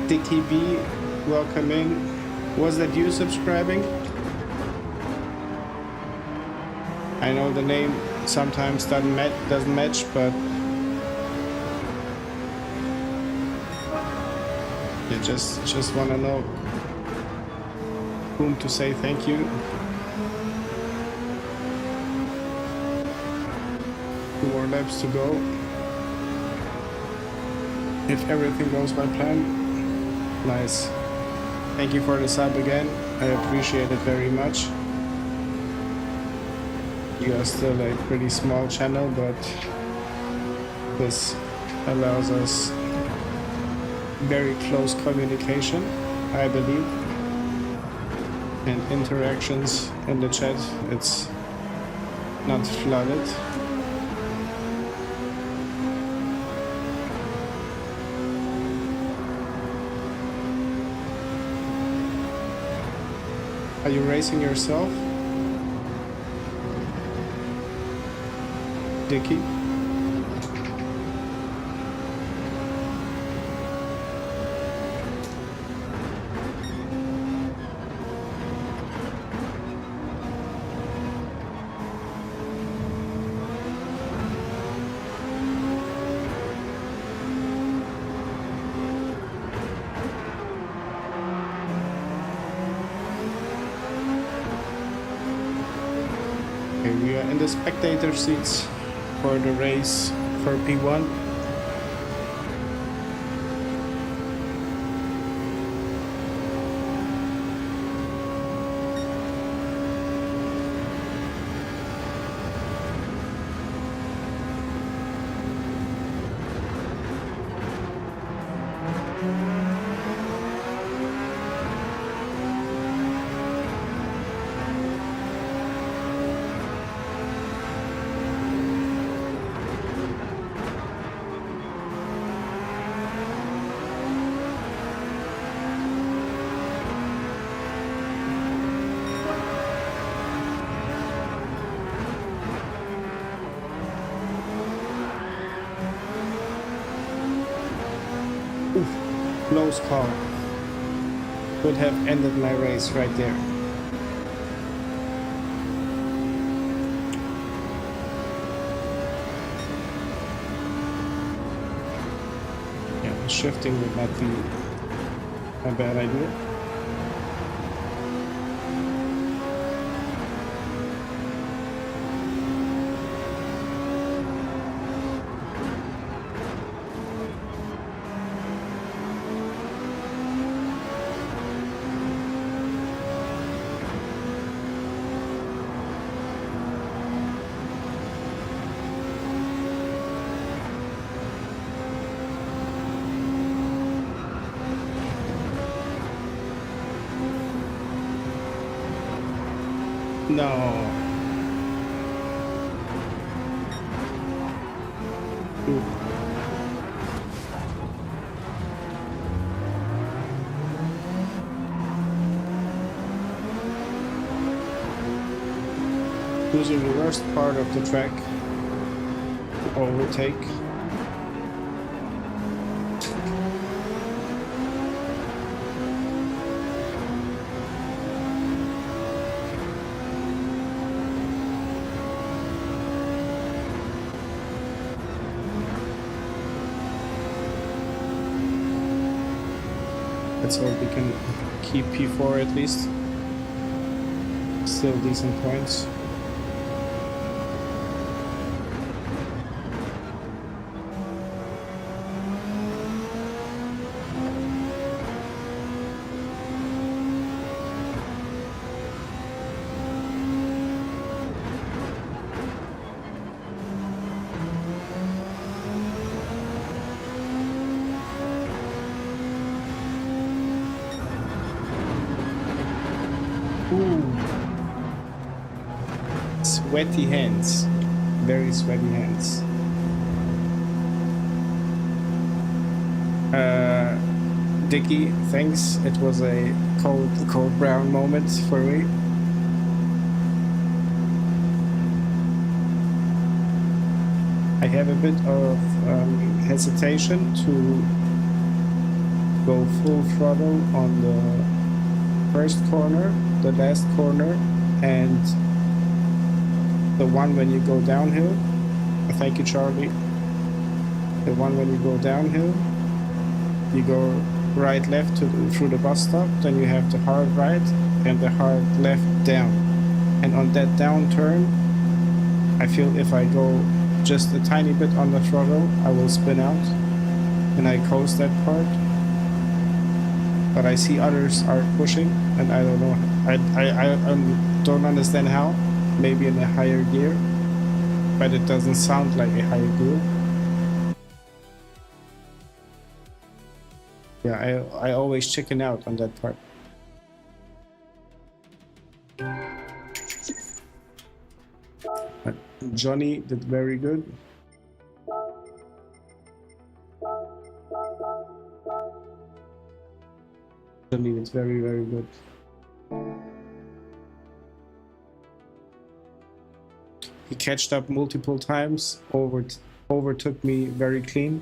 Dicky B, welcome in. Was that you subscribing? I know the name sometimes doesn't match, but you just wanna know whom to say thank you. 2 more laps to go. If everything goes by plan. Nice. Thank you for the sub again. I appreciate it very much. You are still a pretty small channel, but this allows us very close communication, I believe, and interactions in the chat. It's not flooded. Are you racing yourself, Dicky? We are in the spectator seats for the race for P1. Close call. Could have ended my race right there. Yeah, shifting would not be a bad idea. No. Ooh. Choosing the worst part of the track to overtake. Let's hope we can keep P4 at least. Still decent points. Sweaty hands, very sweaty hands. Dicky, thanks. It was a cold brown moment for me. I have a bit of hesitation to go full throttle on the first corner, the last corner, and the one when you go downhill. Thank you, Charlie. The one when you go downhill, you go right left through the bus stop, then you have the hard right and the hard left down. And on that down turn, I feel if I go just a tiny bit on the throttle, I will spin out and I coast that part. But I see others are pushing and I don't know, I don't understand how. Maybe in a higher gear, but it doesn't sound like a higher gear. Yeah, I always chicken out on that part. But Johnny did very good. Johnny did very, very good. He catched up multiple times, overtook me very clean.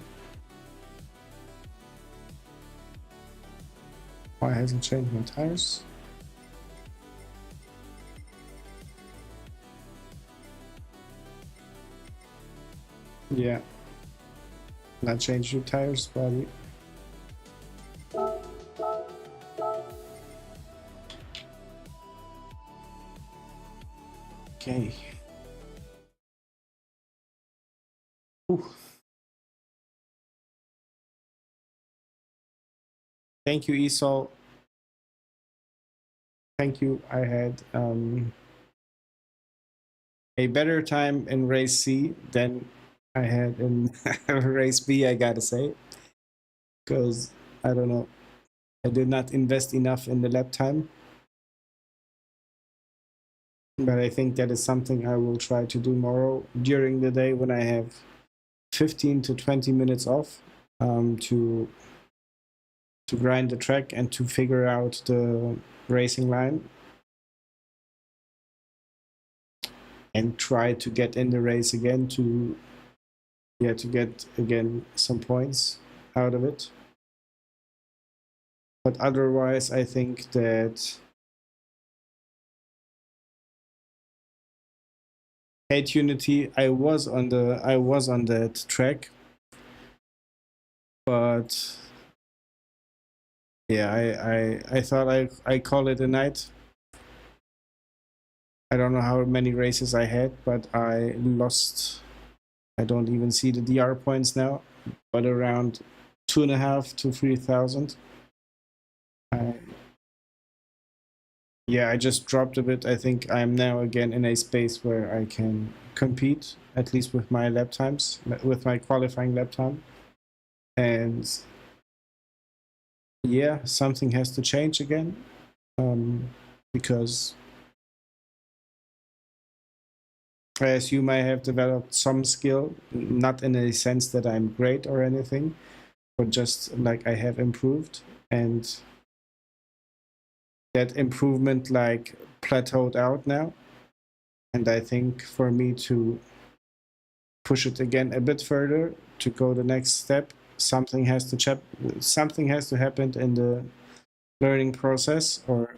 Why hasn't changed my tires? Yeah. Not change your tires, buddy. Okay. Ooh. Thank you, Esol. Thank you. I had a better time in race C than I had in race B, I gotta say. Because, I don't know, I did not invest enough in the lap time. But I think that is something I will try to do tomorrow during the day when I have 15 to 20 minutes off to grind the track and to figure out the racing line and try to get in the race again to get again some points out of it. But otherwise I think that Hate Unity, I was on that track, but yeah, I thought I call it a night. I don't know how many races I had, but I lost. I don't even see the DR points now, but around 2,500 to 3,000. Yeah, I just dropped a bit. I think I'm now again in a space where I can compete, at least with my lap times, with my qualifying lap time. And yeah, something has to change again, because I assume I have developed some skill, not in a sense that I'm great or anything, but just like I have improved, and that improvement like plateaued out now. And I think for me to push it again a bit further, to go the next step, something has to happen in the learning process, or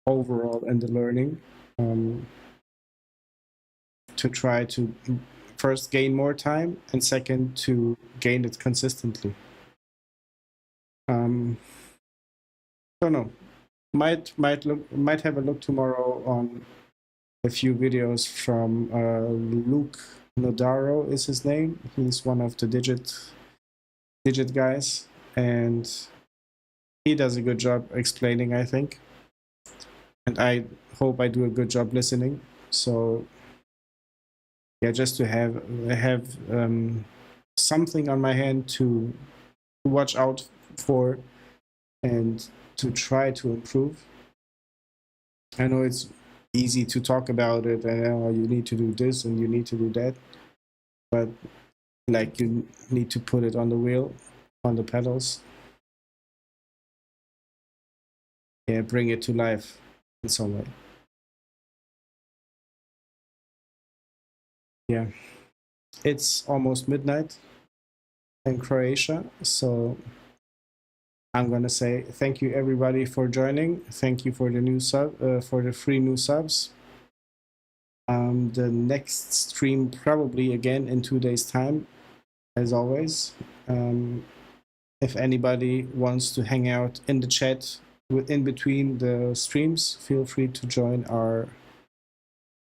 overall in the learning, to try to first gain more time, and second to gain it consistently. Don't know. Might have a look tomorrow on a few videos from Luke Nodaro is his name. He's one of the digit guys, and he does a good job explaining, I think. And I hope I do a good job listening. So yeah, just to have something on my hand to watch out for and to try to improve. I know it's easy to talk about it, and you need to do this and you need to do that, but like you need to put it on the wheel, on the pedals. Yeah, bring it to life in some way. Yeah, it's almost midnight in Croatia, so I'm gonna say thank you everybody for joining. Thank you for the new for the 3 new subs. The next stream probably again in 2 days' time, as always. If anybody wants to hang out in the chat in between the streams, feel free to join our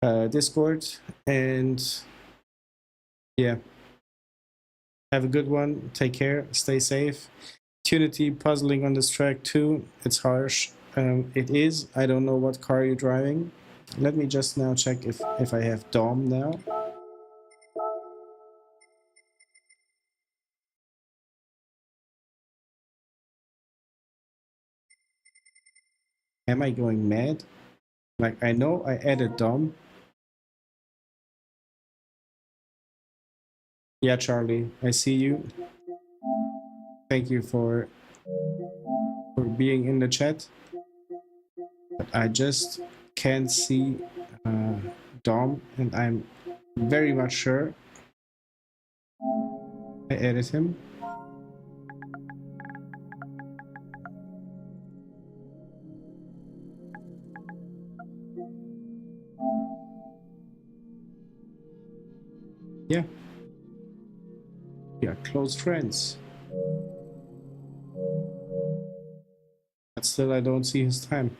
Discord. And yeah, have a good one. Take care. Stay safe. Tunity puzzling on this track too. It's harsh. It is. I don't know what car you're driving. Let me just now check if I have Dom now. Am I going mad? Like, I know I added Dom. Yeah, Charlie, I see you. Thank you for being in the chat. But I just can't see Dom, and I'm very much sure I added him. Yeah. We are close friends. But still I don't see his time.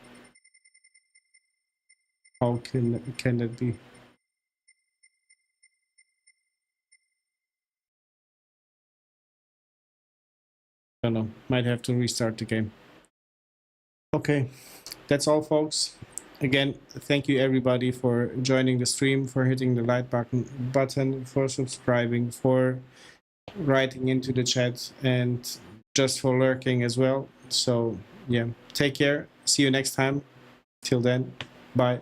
How can that be? I don't know. Might have to restart the game. Okay, that's all, folks. Again, thank you everybody for joining the stream, for hitting the like button, for subscribing, for writing into the chat, and just for lurking as well. So yeah, take care. See you next time. Till then, bye.